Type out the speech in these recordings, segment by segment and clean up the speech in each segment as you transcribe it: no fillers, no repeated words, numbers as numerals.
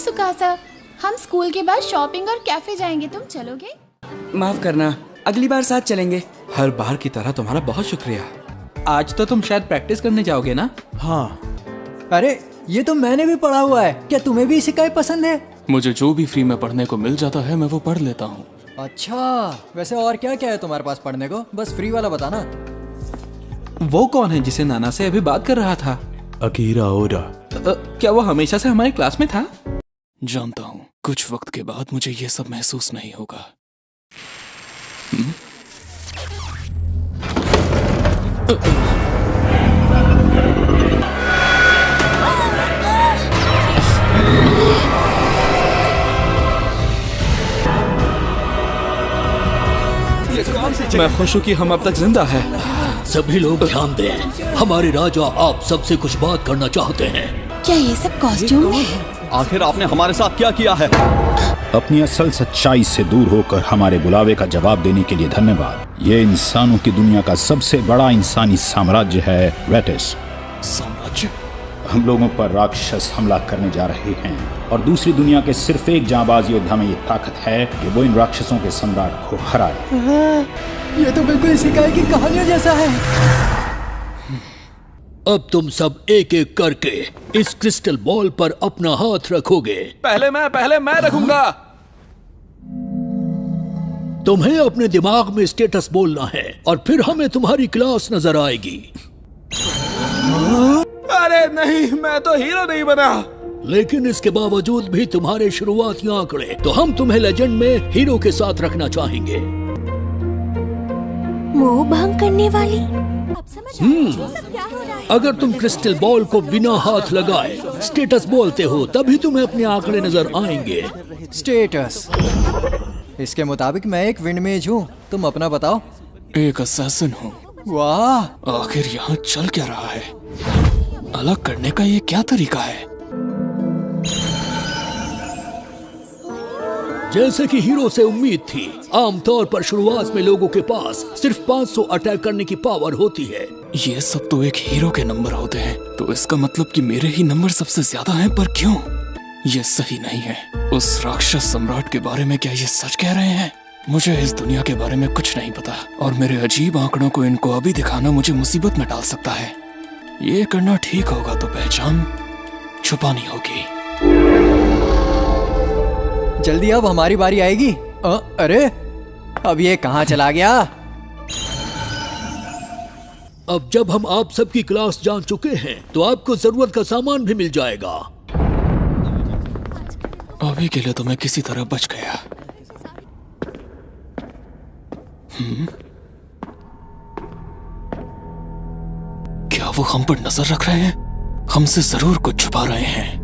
सुकासा, हम स्कूल के बाद शॉपिंग और कैफे जाएंगे, तुम चलोगे? माफ करना, अगली बार साथ चलेंगे। हर बार की तरह तुम्हारा बहुत शुक्रिया। आज तो तुम शायद प्रैक्टिस करने जाओगे ना? हाँ। अरे ये तो मैंने भी पढ़ा हुआ है, क्या तुम्हें भी इशिकाई पसंद है? मुझे जो भी फ्री में पढ़ने को मिल जाता है मैं वो पढ़ लेता हूँ। अच्छा, वैसे और क्या क्या है तुम्हारे पास पढ़ने को? बस फ्री वाला बताना। वो कौन है जिसे नाना से अभी बात कर रहा था? अकीरा ओरा। क्या वो हमेशा से हमारे क्लास में था? जानता हूँ कुछ वक्त के बाद मुझे ये सब महसूस नहीं होगा। मैं खुश हूँ कि हम अब तक जिंदा हैं। सभी लोग ध्यान दें, हमारे राजा आप सबसे कुछ बात करना चाहते हैं। क्या ये सब कॉस्ट्यूम है? आखिर आपने हमारे साथ क्या किया है? अपनी असल सच्चाई से दूर होकर हमारे बुलावे का जवाब देने के लिए धन्यवाद। ये इंसानों की दुनिया का सबसे बड़ा इंसानी साम्राज्य है वेटिस। साम्राज्य? हम लोगों पर राक्षस हमला करने जा रहे हैं और दूसरी दुनिया के सिर्फ एक जांबाज योद्धा में ये ताकत है कि वो इन राक्षसों के सम्राट को हराए। ये तो बिल्कुल इशिकाई की कहानियों जैसा है। अब तुम सब एक एक करके इस क्रिस्टल बॉल पर अपना हाथ रखोगे। पहले मैं रखूंगा। तुम्हें अपने दिमाग में स्टेटस बोलना है और फिर हमें तुम्हारी क्लास नजर आएगी। अरे नहीं, मैं तो हीरो नहीं बना। लेकिन इसके बावजूद भी तुम्हारे शुरुआती आंकड़े, तो हम तुम्हें लेजेंड में हीरो के साथ रखना चाहेंगे। मोह भंग करने वाली? अब समझ क्या हो रहा है? अगर तुम क्रिस्टल बॉल को बिना हाथ लगाए स्टेटस बोलते हो तभी तुम्हें अपने आंकड़े नजर आएंगे। स्टेटस? इसके मुताबिक मैं एक विंडमेज हूँ, तुम अपना बताओ। एक असैसिन हूँ। वाह, आखिर यहाँ चल क्या रहा है? अलग करने का ये क्या तरीका है? जैसे कि हीरो से उम्मीद थी, आमतौर पर शुरुआत में लोगों के पास सिर्फ 500 अटैक करने की पावर होती है। ये सब तो एक हीरो के नंबर होते हैं, तो इसका मतलब कि मेरे ही नंबर सबसे ज्यादा हैं, पर क्यों? ये सही नहीं है। उस राक्षस सम्राट के बारे में क्या ये सच कह रहे हैं? मुझे इस दुनिया के बारे में कुछ नहीं पता और मेरे अजीब आंकड़ों को इनको अभी दिखाना मुझे मुसीबत में डाल सकता है। ये करना ठीक होगा तो पहचान छुपानी होगी। जल्दी अब हमारी बारी आएगी। अरे अब ये कहाँ चला गया? अब जब हम आप सबकी क्लास जान चुके हैं तो आपको जरूरत का सामान भी मिल जाएगा। अभी के लिए तो मैं किसी तरह बच गया। क्या वो हम पर नजर रख रहे हैं? हमसे जरूर कुछ छुपा रहे हैं।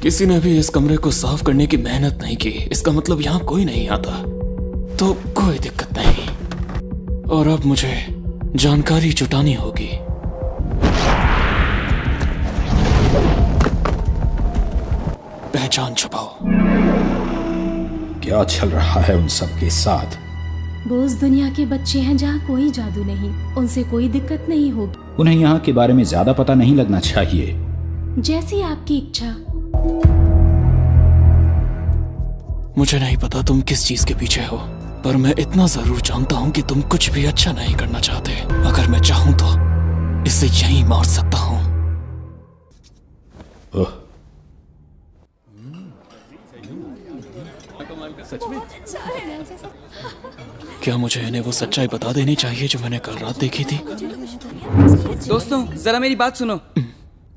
किसी ने भी इस कमरे को साफ करने की मेहनत नहीं की, इसका मतलब यहाँ कोई नहीं आता, तो कोई दिक्कत नहीं। और अब मुझे जानकारी जुटानी होगी। पहचान छुपाओ। क्या चल रहा है उन सब के साथ? वो उस दुनिया के बच्चे हैं जहाँ कोई जादू नहीं, उनसे कोई दिक्कत नहीं होगी। उन्हें यहाँ के बारे में ज्यादा पता नहीं लगना चाहिए। जैसी आपकी इच्छा। मुझे नहीं पता तुम किस चीज के पीछे हो, पर मैं इतना जरूर जानता हूँ कि तुम कुछ भी अच्छा नहीं करना चाहते। अगर मैं चाहूँ तो इसे यहीं मार सकता हूँ। क्या मुझे इन्हें वो सच्चाई बता देनी चाहिए जो मैंने कल रात देखी थी? दोस्तों जरा मेरी बात सुनो।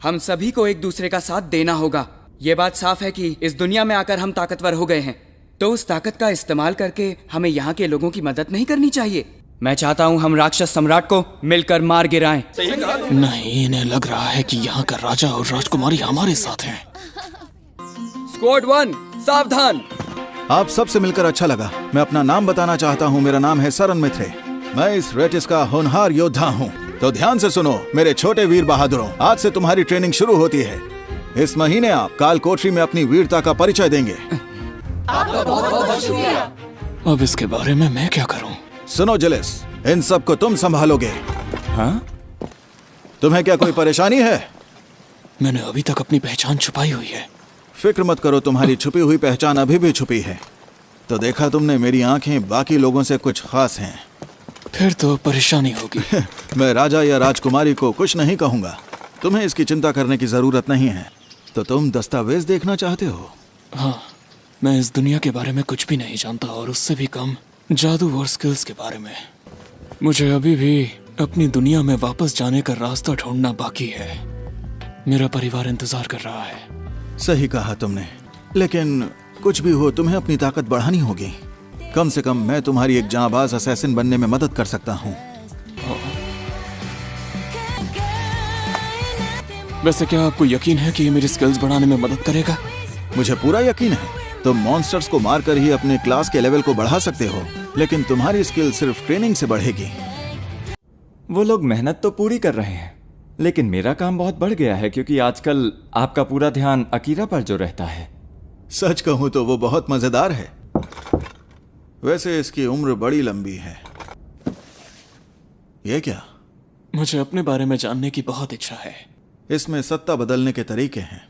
हम सभी को एक दूसरे का साथ देना होगा। ये बात साफ है कि इस दुनिया में आकर हम ताकतवर हो गए हैं, तो उस ताकत का इस्तेमाल करके हमें यहाँ के लोगों की मदद नहीं करनी चाहिए। मैं चाहता हूँ हम राक्षस सम्राट को मिलकर मार गिराएं। नहीं, इन्हें लग रहा है कि यहाँ का राजा और राजकुमारी हमारे साथ हैं। स्क्वाड 1 सावधान। आप सबसे मिलकर अच्छा लगा। मैं अपना नाम बताना चाहता हूँ। मेरा नाम है सरन मित्रे। मैं इस वेटिस का होनहार योद्धा हूँ। तो ध्यान से सुनो मेरे छोटे वीर बहादुरों, आज से तुम्हारी ट्रेनिंग शुरू होती है। इस महीने आप काल कोठरी में अपनी वीरता का परिचय देंगे। आपका बहुत-बहुत शुक्रिया। अब इसके बारे में मैं क्या करूं? सुनो जिलिस, इन सबको तुम संभालोगे। हाँ? तुम्हें क्या कोई परेशानी है? मैंने अभी तक अपनी पहचान छुपाई हुई है। फिक्र मत करो, तुम्हारी छुपी हुई पहचान अभी भी छुपी है। तो देखा तुमने, मेरी आंखें बाकी लोगों से कुछ खास हैं। फिर तो परेशानी होगी। मैं राजा या राजकुमारी को कुछ नहीं कहूंगा। तुम्हें इसकी चिंता करने की जरूरत नहीं है। तो तुम दस्तावेज देखना चाहते हो? हाँ, मैं इस दुनिया के बारे में कुछ भी नहीं जानता, और उससे भी कम जादू और स्किल्स के बारे में। मुझे अभी भी अपनी दुनिया में वापस जाने का रास्ता ढूंढना बाकी है। मेरा परिवार इंतजार कर रहा है। सही कहा तुमने, लेकिन कुछ भी हो, तुम्हें अपनी ताकत बढ़ानी होगी। कम से कम मैं तुम्हारी एक जांबाज असैसिन बनने में मदद कर सकता हूँ। वैसे क्या आपको यकीन है कि ये मेरी स्किल्स बढ़ाने में मदद करेगा? मुझे पूरा यकीन है। तुम मॉन्स्टर्स को मारकर ही अपने क्लास के लेवल को बढ़ा सकते हो, लेकिन तुम्हारी स्किल सिर्फ ट्रेनिंग से बढ़ेगी। वो लोग मेहनत तो पूरी कर रहे हैं, लेकिन मेरा काम बहुत बढ़ गया है, क्योंकि आजकल आपका पूरा ध्यान अकीरा पर जो रहता है। सच कहूं तो वो बहुत मजेदार है। वैसे इसकी उम्र बड़ी लंबी है। ये क्या? मुझे अपने बारे में जानने की बहुत इच्छा है। इसमें सत्ता बदलने के तरीके हैं।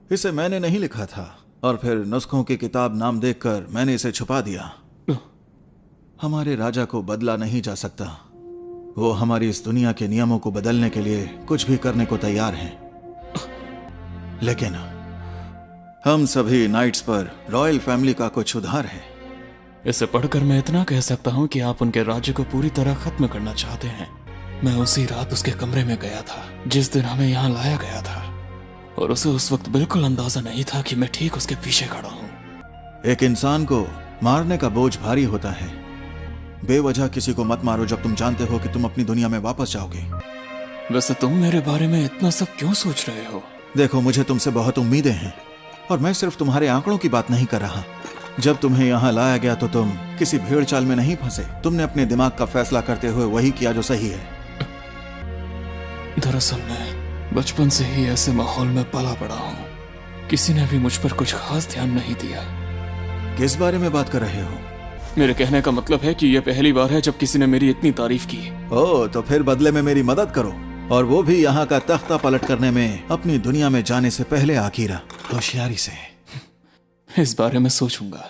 इसे मैंने नहीं लिखा था, और फिर नुस्खों की किताब नाम देखकर मैंने इसे छुपा दिया। हमारे राजा को बदला नहीं जा सकता। वो हमारी इस दुनिया के नियमों को बदलने के लिए कुछ भी करने को तैयार हैं। लेकिन हम सभी नाइट्स पर रॉयल फैमिली का कुछ उधार है। इसे पढ़कर मैं इतना कह सकता हूँ कि आप उनके राज्य को पूरी तरह खत्म करना चाहते हैं। मैं उसी रात उसके कमरे में गया था जिस दिन हमें यहाँ लाया गया था, और उसे उस वक्त बिल्कुल अंदाजा नहीं था कि मैं ठीक उसके पीछे खड़ा हूँ। एक इंसान को मारने का बोझ भारी होता है। बेवजह किसी को मत मारो जब तुम जानते हो कि तुम अपनी दुनिया में वापस जाओगे। वैसे तुम मेरे बारे में इतना सब क्यों सोच रहे हो? देखो, मुझे तुमसे बहुत उम्मीदें हैं, और मैं सिर्फ तुम्हारे आंकड़ों की बात नहीं कर रहा। जब तुम्हें यहाँ लाया गया तो तुम किसी भेड़ चाल में नहीं फंसे। तुमने अपने दिमाग का फैसला करते हुए वही किया जो सही है। दरअसल मैं बचपन से ही ऐसे माहौल में पला पड़ा हूँ। किसी ने भी मुझ पर कुछ खास ध्यान नहीं दिया। किस बारे में बात कर रहे हो? मेरे कहने का मतलब है कि यह पहली बार है जब किसी ने मेरी इतनी तारीफ की। ओह, तो फिर बदले में मेरी मदद करो, और वो भी यहाँ का तख्ता पलट करने में अपनी दुनिया में जाने से पहले। आखिरा होशियारी से। इस बारे में सोचूंगा।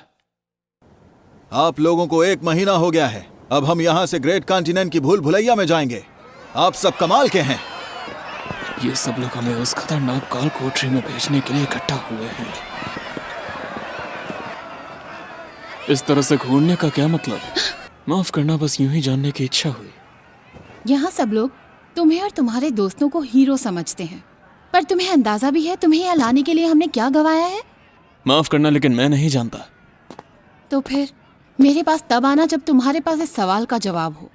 आप लोगों को 1 महीना हो गया है। अब हम यहाँ से ग्रेट कॉन्टिनेंट की भूल भुलैया में जाएंगे। आप सब कमाल के हैं। ये सब लोग हमें उस खतरनाक काल कोठरी में भेजने के लिए इकट्ठा हुए हैं। इस तरह से घूरने का क्या मतलब? माफ करना, बस यूं ही जानने की इच्छा हुई। यहाँ सब लोग तुम्हें और तुम्हारे दोस्तों को हीरो समझते हैं, पर तुम्हें अंदाजा भी है तुम्हें यहाँ लाने के लिए हमने क्या गवाया है? माफ करना, लेकिन मैं नहीं जानता। तो फिर मेरे पास तब आना जब तुम्हारे पास इस सवाल का जवाब हो।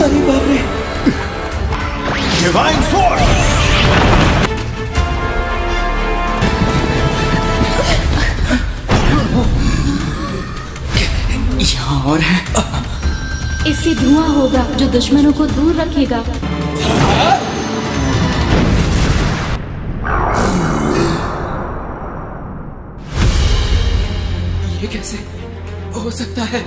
अरे बाप रे! Divine sword! यहाँ और है। इससे धुआं होगा जो दुश्मनों को दूर रखेगा। ये कैसे हो सकता है?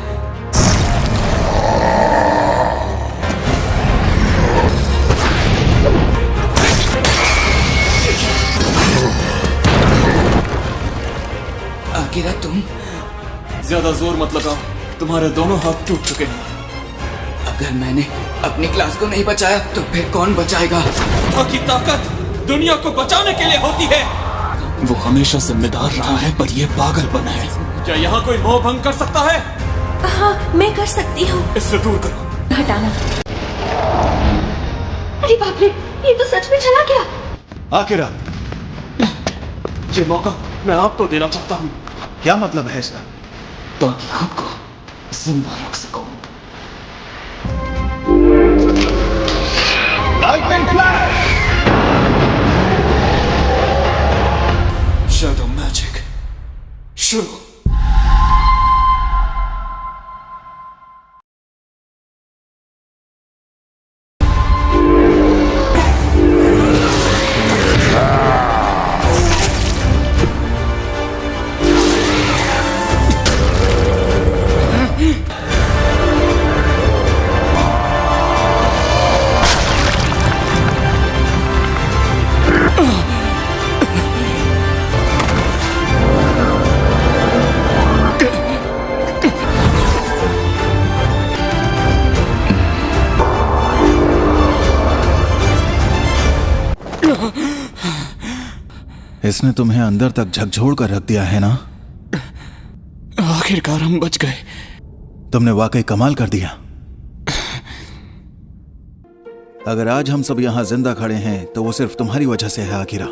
आखिर तुम? ज्यादा जोर मत लगाओ, तुम्हारे दोनों हाथ टूट चुके हैं। अगर मैंने अपनी क्लास को नहीं बचाया तो फिर कौन बचाएगा? की ताकत दुनिया को बचाने के लिए होती है। वो हमेशा जिम्मेदार रहा है, पर ये पागलपन है। क्या यहाँ कोई मोह भंग कर सकता है? हाँ, मैं कर सकती हूँ। इससे दूर करो। हटाना। अरे बाप रे, ये तो सच में चला गया। आखिरा, ये मौका मैं आपको देना चाहता हूँ। क्या मतलब है इसका? ताकि आपको जिंदा रख सकूं। Lightning flash! शैडो मैजिक शुरू। इसने तुम्हें अंदर तक झकझोर कर रख दिया है ना? आखिरकार हम बच गए। तुमने वाकई कमाल कर दिया। अगर आज हम सब यहाँ जिंदा खड़े हैं तो वो सिर्फ तुम्हारी वजह से है आकिरा।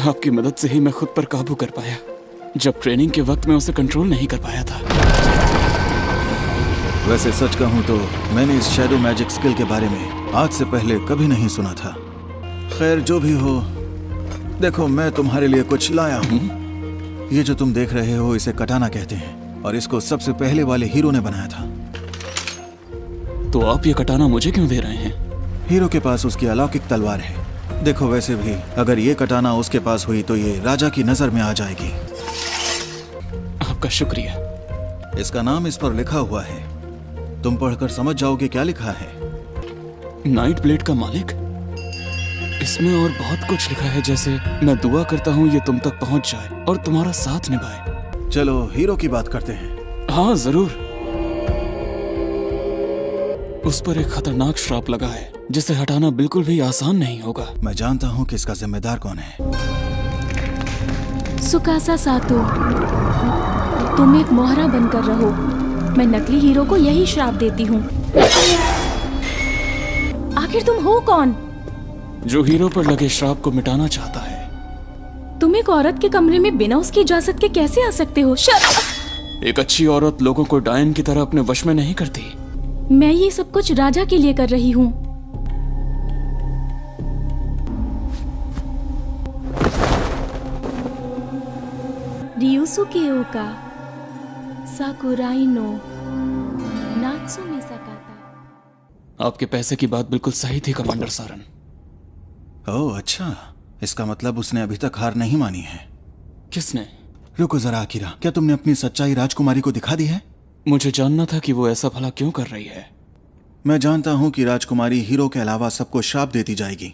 आपकी मदद से ही मैं खुद पर काबू कर पाया, जब ट्रेनिंग के वक्त मैं उसे कंट्रोल नहीं कर पाया था। वैसे सच कहूं तो मैंने इस शैडो मैजिक स्किल के बारे में आज से पहले कभी नहीं सुना था। खैर जो भी हो, देखो मैं तुम्हारे लिए कुछ लाया हूँ। ये जो तुम देख रहे हो इसे कटाना कहते हैं और इसको सबसे पहले वाले हीरो ने बनाया था। तो आप ये कटाना मुझे क्यों दे रहे हैं? हीरो के पास उसकी अलौकिक तलवार है। देखो वैसे भी अगर ये कटाना उसके पास हुई तो ये राजा की नजर में आ जाएगी। आपका शुक्रिया। इसका नाम इस पर लिखा हुआ है, तुम पढ़कर समझ जाओगे क्या लिखा है। नाइट ब्लेड का मालिक? इसमें और बहुत कुछ लिखा है, जैसे मैं दुआ करता हूँ ये तुम तक पहुँच जाए और तुम्हारा साथ निभाए। चलो हीरो की बात करते हैं। हाँ जरूर। उस पर एक खतरनाक श्राप लगा है जिसे हटाना बिल्कुल भी आसान नहीं होगा। मैं जानता हूँ कि इसका जिम्मेदार कौन है। सुकासा सातो, तुम एक मोहरा बनकर रहो। मैं नकली हीरो को यही श्राप देती हूँ। आखिर तुम हो कौन? जो हीरो पर लगे श्राप को मिटाना चाहता है। तुम एक औरत के कमरे में बिना उसकी इजाजत के कैसे आ सकते हो? एक अच्छी औरत लोगों को डायन की तरह अपने वश में नहीं करती। मैं ये सब कुछ राजा के लिए कर रही हूँ। रियुसुके ओका साकुराई नो नात्सुमे सकाता। आपके पैसे की बात बिल्कुल सही थी कमांडर सारन। ओह अच्छा, इसका मतलब उसने अभी तक हार नहीं मानी है। किसने? रुको जरा आकिरा, क्या तुमने अपनी सच्चाई राजकुमारी को दिखा दी है? मुझे जानना था कि वो ऐसा भला क्यों कर रही है। मैं जानता हूँ कि राजकुमारी हीरो के अलावा सबको श्राप देती जाएगी,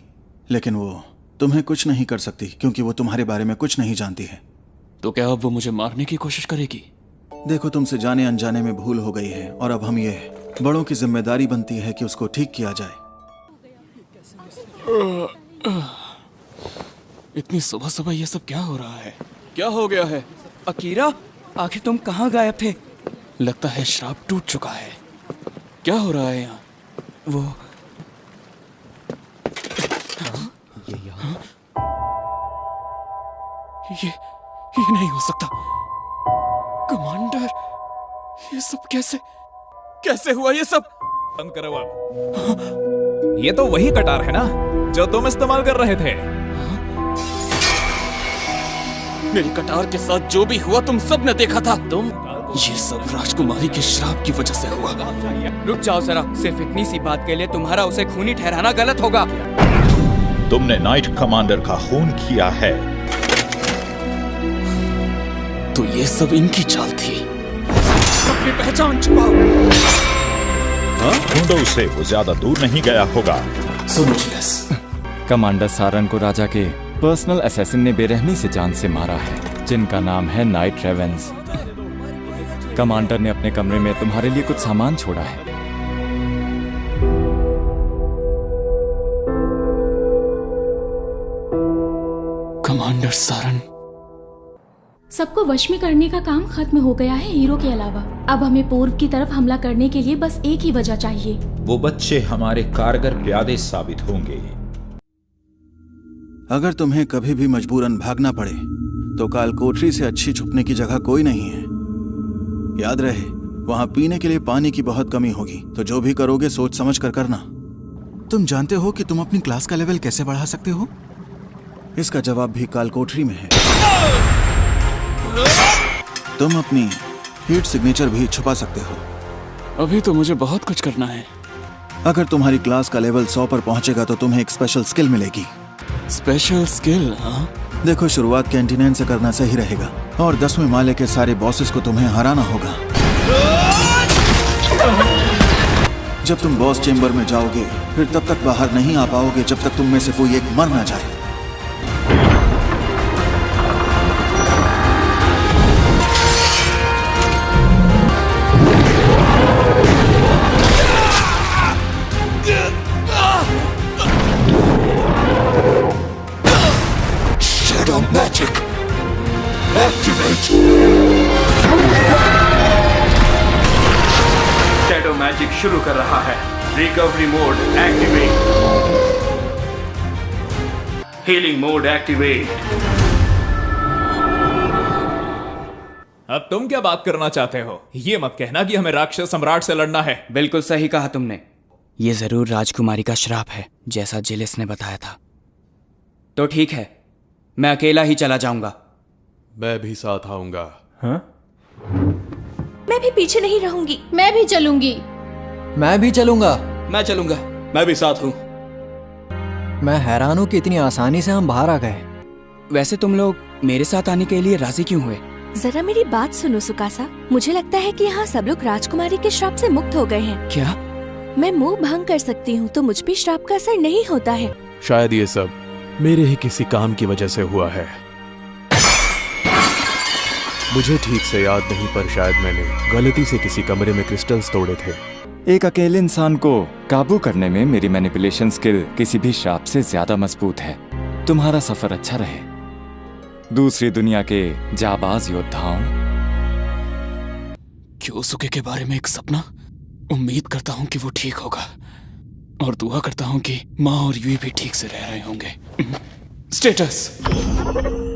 लेकिन वो तुम्हें कुछ नहीं कर सकती क्योंकि वो तुम्हारे बारे में कुछ नहीं जानती है। तो क्या अब वो मुझे मारने की कोशिश करेगी? देखो तुमसे जाने अनजाने में भूल हो गई है और अब हम ये बड़ों की जिम्मेदारी बनती है कि उसको ठीक किया जाए। इतनी सुबह सुबह ये सब क्या हो रहा है? क्या हो गया है? अकीरा, आखिर तुम कहाँ गायब थे? लगता है श्राप टूट चुका है। क्या हो रहा है यहाँ? वो ये नहीं हो सकता। कमांडर, ये सब कैसे हुआ ये सब? बंद करो आप। ये तो वही कटार है ना जो तुम इस्तेमाल कर रहे थे। मेरी कटार के साथ जो भी हुआ तुम सब ने देखा था। ये सब राजकुमारी के श्राप की वजह से हुआ। रुक जाओ जरा, सिर्फ इतनी सी बात के लिए तुम्हारा उसे खूनी ठहराना गलत होगा। तुमने नाइट कमांडर का खून किया है। तो ये सब इनकी चाल थी। अपनी पहचान छुपाओ। ढूंढो उसे, वो ज्यादा दूर नहीं गया होगा। कमांडर सारन को राजा के पर्सनल असैसिन ने बेरहमी से जान से मारा है, जिनका नाम है नाइट रेवेंस। कमांडर ने अपने कमरे में तुम्हारे लिए कुछ सामान छोड़ा है। कमांडर सारन, सबको वश में करने का काम खत्म हो गया है हीरो के अलावा। अब हमें पूर्व की तरफ हमला करने के लिए बस एक ही वजह चाहिए। वो बच्चे हमारे कारगर प्यादे साबित होंगे। अगर तुम्हें कभी भी मजबूरन भागना पड़े तो काल कोठरी से अच्छी छुपने की जगह कोई नहीं है। याद रहे, वहां पीने के लिए पानी की बहुत कमी होगी, तो जो भी करोगे सोच समझ कर करना। तुम जानते हो कि तुम अपनी क्लास का लेवल कैसे बढ़ा सकते हो? इसका जवाब भी काल कोठरी में है। तुम अपनी हीट सिग्नेचर भी छुपा सकते हो। अभी तो मुझे बहुत कुछ करना है। अगर तुम्हारी क्लास का लेवल 100 पर पहुंचेगा तो तुम्हें एक स्पेशल स्किल मिलेगी। Special skill? हाँ, देखो शुरुआत कैंटीन से करना सही रहेगा और 10वें माले के सारे बॉसेस को तुम्हें हराना होगा। जब तुम बॉस चेंबर में जाओगे फिर तब तक बाहर नहीं आ पाओगे जब तक तुम में से कोई एक मर ना जाए। Shadow magic. शैडो मैजिक शुरू कर रहा है। Recovery mode activate. Healing mode activate. अब तुम क्या बात करना चाहते हो? ये मत कहना कि हमें राक्षस सम्राट से लड़ना है। बिल्कुल सही कहा तुमने। ये जरूर राजकुमारी का श्राप है, जैसा जिलिस ने बताया था। तो ठीक है, मैं अकेला ही चला जाऊंगा। मैं भी साथ आऊंगा। हाँ? मैं भी पीछे नहीं रहूंगी। मैं भी चलूंगी। मैं भी चलूंगा। मैं चलूंगा। मैं भी साथ हूँ। मैं हैरान हूँ कि इतनी आसानी से हम बाहर आ गए। वैसे तुम लोग मेरे साथ आने के लिए राजी क्यों हुए? जरा मेरी बात सुनो सुकासा। मुझे लगता है कि यहाँ सब लोग राजकुमारी के श्राप से मुक्त हो गए हैं। क्या? मैं मुंह भंग कर सकती हूँ तो मुझ पे श्राप का असर नहीं होता है। शायद ये सब मेरे ही किसी काम की वजह से हुआ है। मुझे ठीक से याद नहीं, पर शायद मैंने गलती से किसी कमरे में क्रिस्टल्स तोड़े थे। एक अकेले इंसान को काबू करने में मेरी मैनिपुलेशन स्किल किसी भी श्राप से ज्यादा मजबूत है। तुम्हारा सफर अच्छा रहे। दूसरी दुनिया के जाबाज योद्धाओं। क्योसुके के बारे में एक सपना। उम्मीद करता हूँ कि वो ठीक होगा और दुआ करता हूँ कि माँ और यूई भी ठीक से रह रहे होंगे। स्टेटस,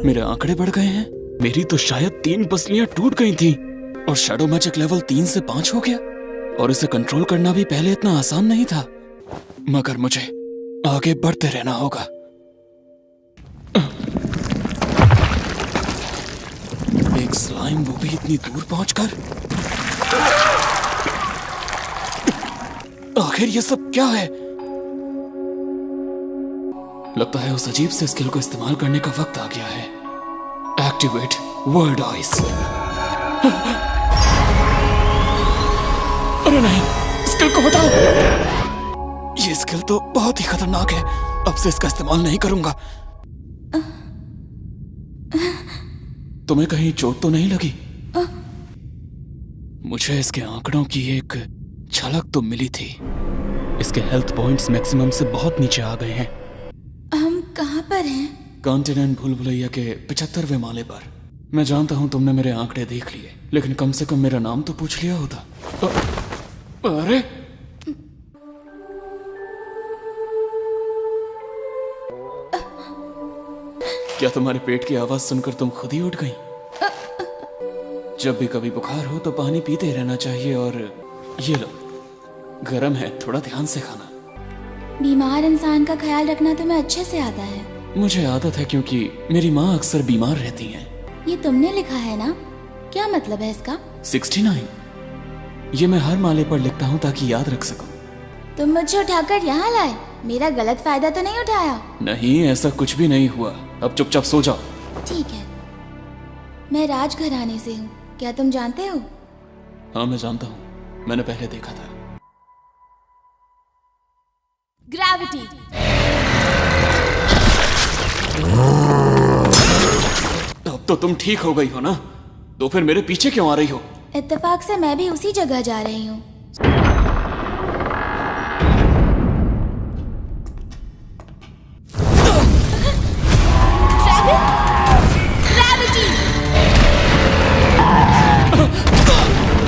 मेरे आंकड़े बढ़ गए हैं। मेरी तो शायद 3 पसलियां टूट गई थी और शैडो मैजिक लेवल 3 से 5 हो गया। और इसे कंट्रोल करना भी पहले इतना आसान नहीं था, मगर मुझे आगे बढ़ते रहना होगा। एक स्लाइम, वो भी इतनी दूर पहुंचकर। आखिर ये सब क्या है? लगता है उस अजीब से स्किल को इस्तेमाल करने का वक्त आ गया है। Activate world eyes. अरे नहीं, स्किल को हटाओ। ये स्किल तो बहुत ही खतरनाक है। अब से इसका इस्तेमाल नहीं करूंगा। तुम्हें कहीं चोट तो नहीं लगी? मुझे इसके आंकड़ों की एक झलक तो मिली थी। इसके हेल्थ पॉइंट्स मैक्सिमम से बहुत नीचे आ गए हैं। हम कहाँ पर हैं? कॉन्टिनेंट भूल भुलैया के 75वें माले पर। मैं जानता हूं तुमने मेरे आंकड़े देख लिए, लेकिन कम से कम मेरा नाम तो पूछ लिया होता। अरे क्या तुम्हारे पेट की आवाज सुनकर तुम खुद ही उठ गई? जब भी कभी बुखार हो तो पानी पीते रहना चाहिए। और ये लो, गरम है, थोड़ा ध्यान से खाना। बीमार इंसान का ख्याल रखना तुम्हें अच्छे से आता है। मुझे आदत है क्योंकि मेरी माँ अक्सर बीमार रहती हैं। ये तुमने लिखा है ना? क्या मतलब है इसका? 69। ये मैं हर माले पर लिखता हूँ ताकि याद रख सकूं। तुम मुझे उठाकर यहाँ लाए। मेरा गलत फायदा तो नहीं उठाया? नहीं, ऐसा कुछ भी नहीं हुआ। अब चुपचाप सो जाओ। ठीक है। मैं राजघराने से हूँ, क्या तुम जानते हो? हाँ, मैं जानता हूँ, मैंने पहले देखा था। ग्रेविटी। अब तो तुम ठीक हो गई हो ना? तो फिर मेरे पीछे क्यों आ रही हो? इत्तेफाक से मैं भी उसी जगह जा रही हूँ।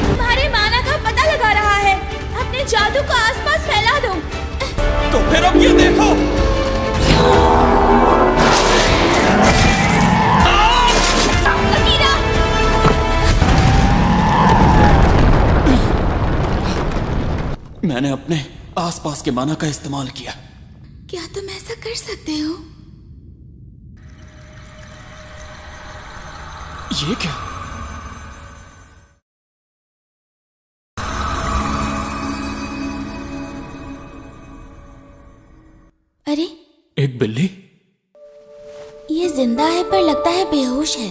तुम्हारे माना का पता लगा रहा है। अपने जादू को आसपास फैला दो। तो फिर अब ये देखो। मैंने अपने आसपास के माना का इस्तेमाल किया। क्या तुम ऐसा कर सकते हो? ये क्या? अरे, एक बिल्ली? ये जिंदा है पर लगता है बेहोश है।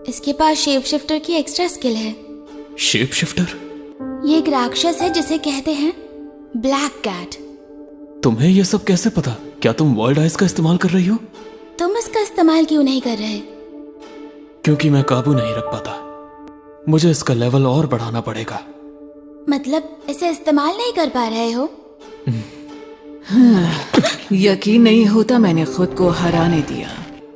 इसके पास शेप शिफ्टर की एक्स्ट्रा स्किल है। Shape shifter? ये एक राक्षस है जिसे कहते हैं ब्लैक कैट। तुम्हें ये सब कैसे पता? क्या तुम वर्ल्ड आइज का इस्तेमाल कर रही हो? तुम इसका इस्तेमाल क्यों नहीं कर रहे? क्योंकि मैं काबू नहीं रख पाता। मुझे इसका लेवल और बढ़ाना पड़ेगा। मतलब इसे इस्तेमाल नहीं कर पा रहे हो? यकीन नहीं होता मैंने खुद को हराने दिया।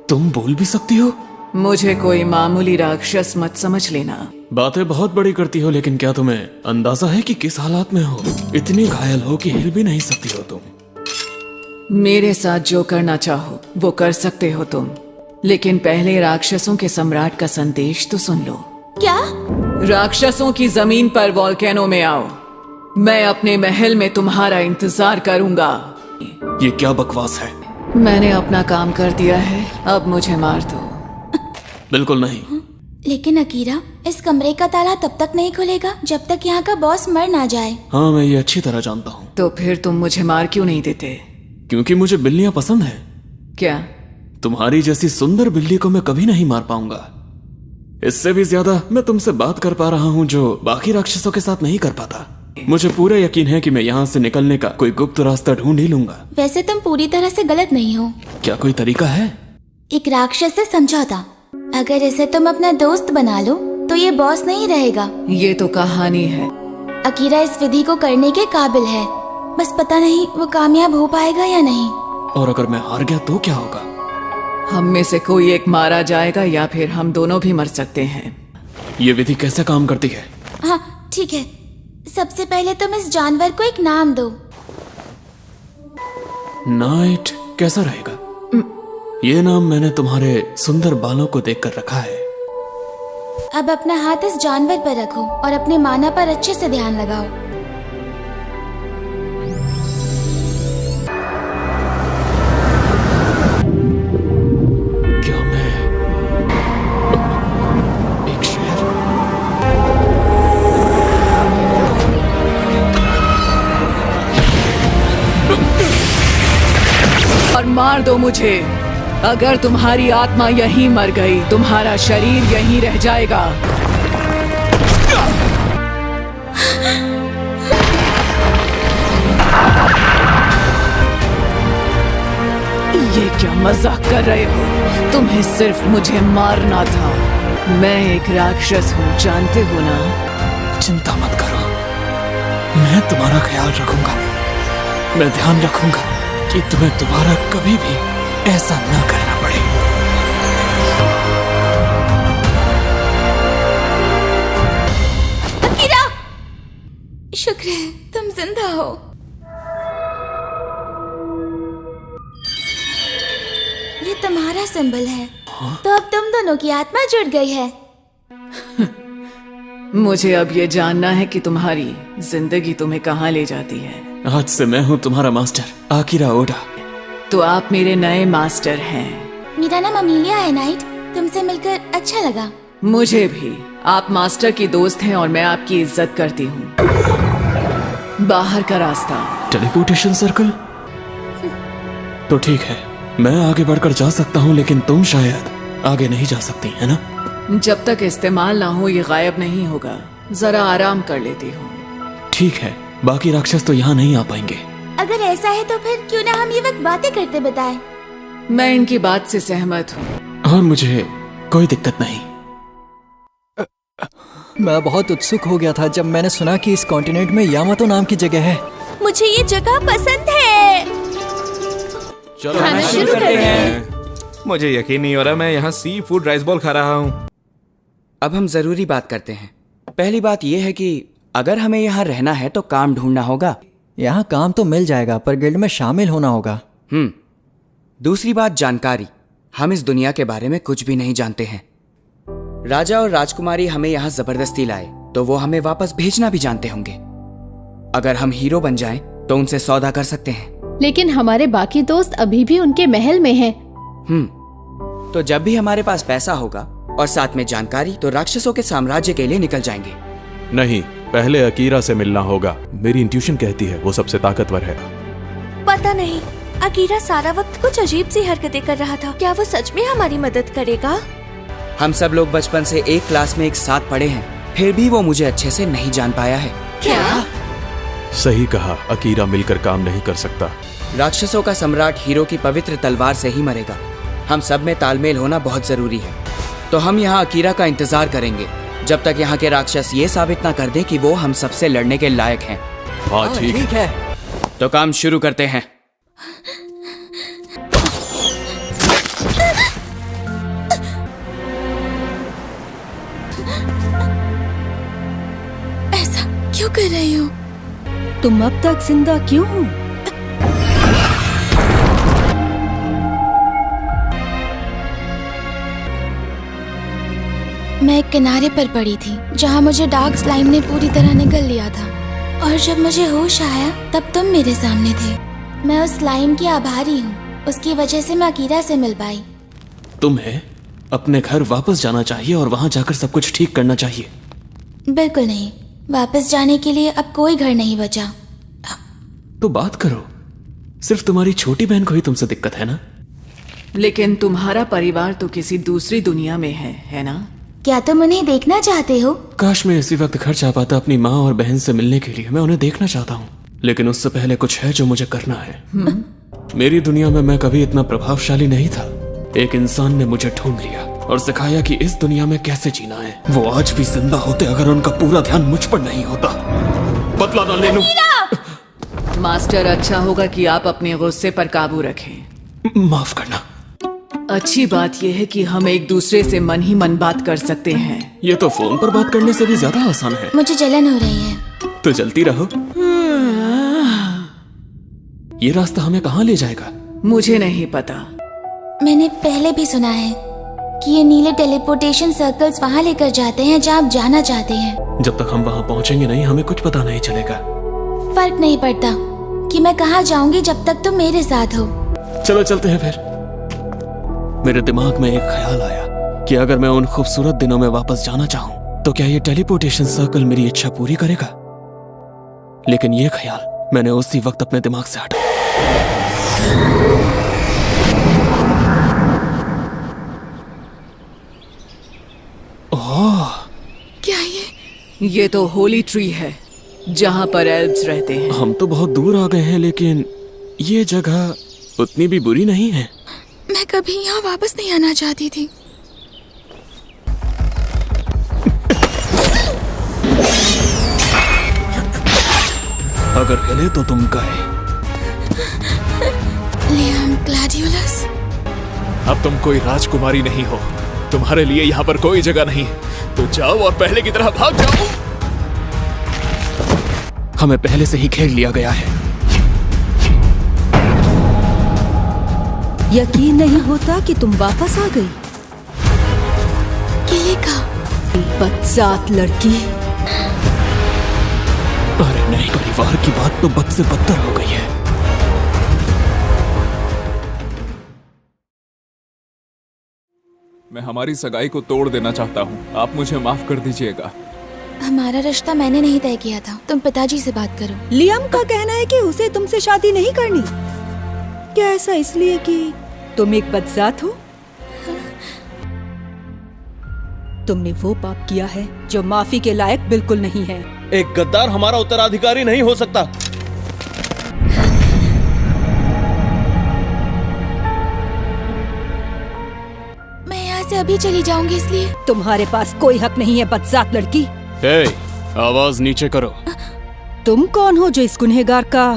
तुम बोल भी सकती हो? मुझे कोई मामूली राक्षस मत समझ लेना। बातें बहुत बड़ी करती हो, लेकिन क्या तुम्हें अंदाजा है कि किस हालात में हो? इतनी घायल हो कि हिल भी नहीं सकती हो तुम। मेरे साथ जो करना चाहो वो कर सकते हो तुम, लेकिन पहले राक्षसों के सम्राट का संदेश तो सुन लो। क्या? राक्षसों की जमीन पर वॉल्केनो में आओ। मैं अपने महल में तुम्हारा इंतजार करूंगा। ये क्या बकवास है? मैंने अपना काम कर दिया है, अब मुझे मार दो। बिल्कुल नहीं। लेकिन अकीरा, इस कमरे का ताला तब तक नहीं खुलेगा जब तक यहाँ का बॉस मर ना जाए। हाँ, मैं ये अच्छी तरह जानता हूँ। तो फिर तुम मुझे मार क्यों नहीं देते? क्योंकि मुझे बिल्लियाँ पसंद है। क्या? तुम्हारी जैसी सुंदर बिल्ली को मैं कभी नहीं मार पाऊंगा। इससे भी ज्यादा मैं तुमसे बात कर पा रहा हूँ जो बाकी राक्षसों के साथ नहीं कर पाता। मुझे पूरा यकीन है कि मैं यहाँ से निकलने का कोई गुप्त रास्ता ढूंढ ही लूंगा। वैसे तुम पूरी तरह से गलत नहीं हो। क्या कोई तरीका है? एक राक्षस से समझौता। अगर इसे तुम अपना दोस्त बना लो तो ये बॉस नहीं रहेगा। ये तो कहानी है। अकीरा इस विधि को करने के काबिल है, बस पता नहीं वो कामयाब हो पाएगा या नहीं। और अगर मैं हार गया तो क्या होगा? हम में से कोई एक मारा जाएगा या फिर हम दोनों भी मर सकते हैं। ये विधि कैसे काम करती है? हाँ ठीक है, सबसे पहले तुम इस जानवर को एक नाम दो। नाइट कैसा रहेगा? ये नाम मैंने तुम्हारे सुंदर बालों को देखकर रखा है। अब अपना हाथ इस जानवर पर रखो और अपने माना पर अच्छे से ध्यान लगाओ। क्या मैं एक शेर? और मार दो मुझे। अगर तुम्हारी आत्मा यहीं मर गई, तुम्हारा शरीर यहीं रह जाएगा। ये क्या मजाक कर रहे हो? तुम्हें सिर्फ मुझे मारना था। मैं एक राक्षस हूँ, जानते हो ना? चिंता मत करो, मैं तुम्हारा ख्याल रखूंगा। मैं ध्यान रखूंगा कि तुम्हें दोबारा कभी भी ऐसा ना करना पड़े। अकीरा, शुक्र है तुम जिंदा हो। ये तुम्हारा सिंबल है। तो अब तुम दोनों की आत्मा जुड़ गई है। मुझे अब ये जानना है कि तुम्हारी जिंदगी तुम्हें कहाँ ले जाती है। आज से मैं हूँ तुम्हारा मास्टर, आकिरा ओडा। तो आप मेरे नए मास्टर हैं। मेरा नाम अमीलिया है नाइट। तुमसे मिलकर अच्छा लगा। मुझे भी। आप मास्टर की दोस्त हैं और मैं आपकी इज्जत करती हूँ। बाहर का रास्ता। Teleportation circle? तो ठीक है, मैं आगे बढ़कर जा सकता हूँ, लेकिन तुम शायद आगे नहीं जा सकती, है ना? जब तक इस्तेमाल ना हो ये गायब नहीं होगा। जरा आराम कर लेती हूँ। ठीक है, बाकी राक्षस तो यहाँ नहीं आ पाएंगे। अगर ऐसा है तो फिर क्यों ना हम ये वक्त बातें करते बताएं? मैं इनकी बात से सहमत हूँ। और मुझे कोई दिक्कत नहीं। मैं बहुत उत्सुक हो गया था जब मैंने सुना कि इस कॉन्टिनेंट में यामातो नाम की जगह है। मुझे ये जगह पसंद है। चलो खाना शुरू करते हैं। मुझे यकीन नहीं हो रहा मैं यहाँ सी फूड राइस बॉल खा रहा हूँ। अब हम जरूरी बात करते हैं। पहली बात यह है कि अगर हमें यहाँ रहना है तो काम ढूंढना होगा। यहाँ काम तो मिल जाएगा पर गिल्ड में शामिल होना होगा। दूसरी बात जानकारी। हम इस दुनिया के बारे में कुछ भी नहीं जानते हैं। राजा और राजकुमारी हमें यहाँ जबरदस्ती लाए तो वो हमें वापस भेजना भी जानते होंगे। अगर हम हीरो बन जाएं तो उनसे सौदा कर सकते हैं। लेकिन हमारे बाकी दोस्त अभी भी उनके महल में हैं। तो जब भी हमारे पास पैसा होगा और साथ में जानकारी तो राक्षसों के साम्राज्य के लिए निकल जाएंगे। नहीं, पहले अकीरा से मिलना होगा। मेरी इंट्यूशन कहती है वो सबसे ताकतवर है। पता नहीं, अकीरा सारा वक्त कुछ अजीब सी हरकतें कर रहा था। क्या वो सच में हमारी मदद करेगा? हम सब लोग बचपन से एक क्लास में एक साथ पढ़े हैं, फिर भी वो मुझे अच्छे से नहीं जान पाया है। क्या? सही कहा, अकीरा मिलकर काम नहीं कर सकता। राक्षसों का सम्राट हीरो की पवित्र तलवार से ही मरेगा। हम सब में तालमेल होना बहुत जरूरी है। तो हम यहाँ अकीरा का इंतजार करेंगे जब तक यहाँ के राक्षस ये साबित ना कर दें कि वो हम सबसे लड़ने के लायक हैं। हाँ ठीक है। तो काम शुरू करते हैं। ऐसा क्यों कर रही हो? तुम अब तक जिंदा क्यों हो? मैं एक किनारे पर पड़ी थी जहाँ मुझे डार्क स्लाइम ने पूरी तरह निगल लिया था, और जब मुझे होश आया तब तुम मेरे सामने थे। मैं उस स्लाइम की आभारी हूँ, उसकी वजह से मैं अकीरा से मिल पाई। तुम्हें अपने घर वापस जाना चाहिए और वहां जाकर सब कुछ ठीक करना चाहिए। बिल्कुल नहीं, वापस जाने के लिए अब कोई घर नहीं बचा। तो बात करो, सिर्फ तुम्हारी छोटी बहन को ही तुमसे दिक्कत है ना? लेकिन तुम्हारा परिवार तो किसी दूसरी दुनिया में है ना? क्या तुम उन्हें देखना चाहते हो? काश मैं इसी वक्त घर जा पाता अपनी माँ और बहन से मिलने के लिए। मैं उन्हें देखना चाहता हूँ, लेकिन उससे पहले कुछ है जो मुझे करना है। मेरी दुनिया में मैं कभी इतना प्रभावशाली नहीं था। एक इंसान ने मुझे ढूंढ लिया और सिखाया कि इस दुनिया में कैसे जीना है। वो आज भी जिंदा होते अगर उनका पूरा ध्यान मुझ पर नहीं होता। बदला ना ले लूं। मास्टर, अच्छा होगा कि आप अपने गुस्से पर काबू रखें। माफ करना। अच्छी बात यह है कि हम एक दूसरे से मन ही मन बात कर सकते हैं। ये तो फोन पर बात करने से भी ज्यादा आसान है। मुझे जलन हो रही है। तो जलती रहो। ये रास्ता हमें कहाँ ले जाएगा? मुझे नहीं पता। मैंने पहले भी सुना है कि ये नीले टेलीपोर्टेशन सर्कल्स वहाँ लेकर जाते हैं जहाँ आप जाना चाहते हैं। जब तक हम वहाँ पहुँचेंगे नहीं, हमें कुछ पता नहीं चलेगा। फर्क नहीं पड़ता कि मैं कहाँ जाऊंगी जब तक तुम मेरे साथ हो। चलो चलते हैं फिर। मेरे दिमाग में एक ख्याल आया कि अगर मैं उन खूबसूरत दिनों में वापस जाना चाहूँ तो क्या ये टेलीपोर्टेशन सर्कल मेरी इच्छा पूरी करेगा? लेकिन ये ख्याल मैंने उसी वक्त अपने दिमाग से हटाया। ओह, क्या ये तो होली ट्री है जहाँ पर एल्व्स रहते हैं। हम तो बहुत दूर आ गए हैं, लेकिन ये जगह उतनी भी बुरी नहीं है। मैं कभी यहाँ वापस नहीं आना चाहती थी। अगर हिले तो तुम गए। लियाम ग्लैडियोलस, अब तुम कोई राजकुमारी नहीं हो। तुम्हारे लिए यहाँ पर कोई जगह नहीं है, तो जाओ और पहले की तरह भाग जाओ। हमें पहले से ही घेर लिया गया है। यकीन नहीं होता कि तुम वापस आ गई। किले का बदजात लड़की। अरे नहीं, परिवार की बात तो बद से बदतर हो गई है। मैं हमारी सगाई को तोड़ देना चाहता हूँ। आप मुझे माफ कर दीजिएगा। हमारा रिश्ता मैंने नहीं तय किया था। तुम पिताजी से बात करो। लियाम का कहना है कि उसे तुमसे शादी नहीं करनी। क्या ऐसा इसलिए कि तुम एक बदजात हो? तुमने वो पाप किया है जो माफी के लायक बिल्कुल नहीं है। एक गद्दार हमारा उत्तराधिकारी नहीं हो सकता। मैं यहाँ से अभी चली जाऊंगी, इसलिए तुम्हारे पास कोई हक नहीं है बदजात लड़की। आवाज नीचे करो। तुम कौन हो जो इस गुनहगार का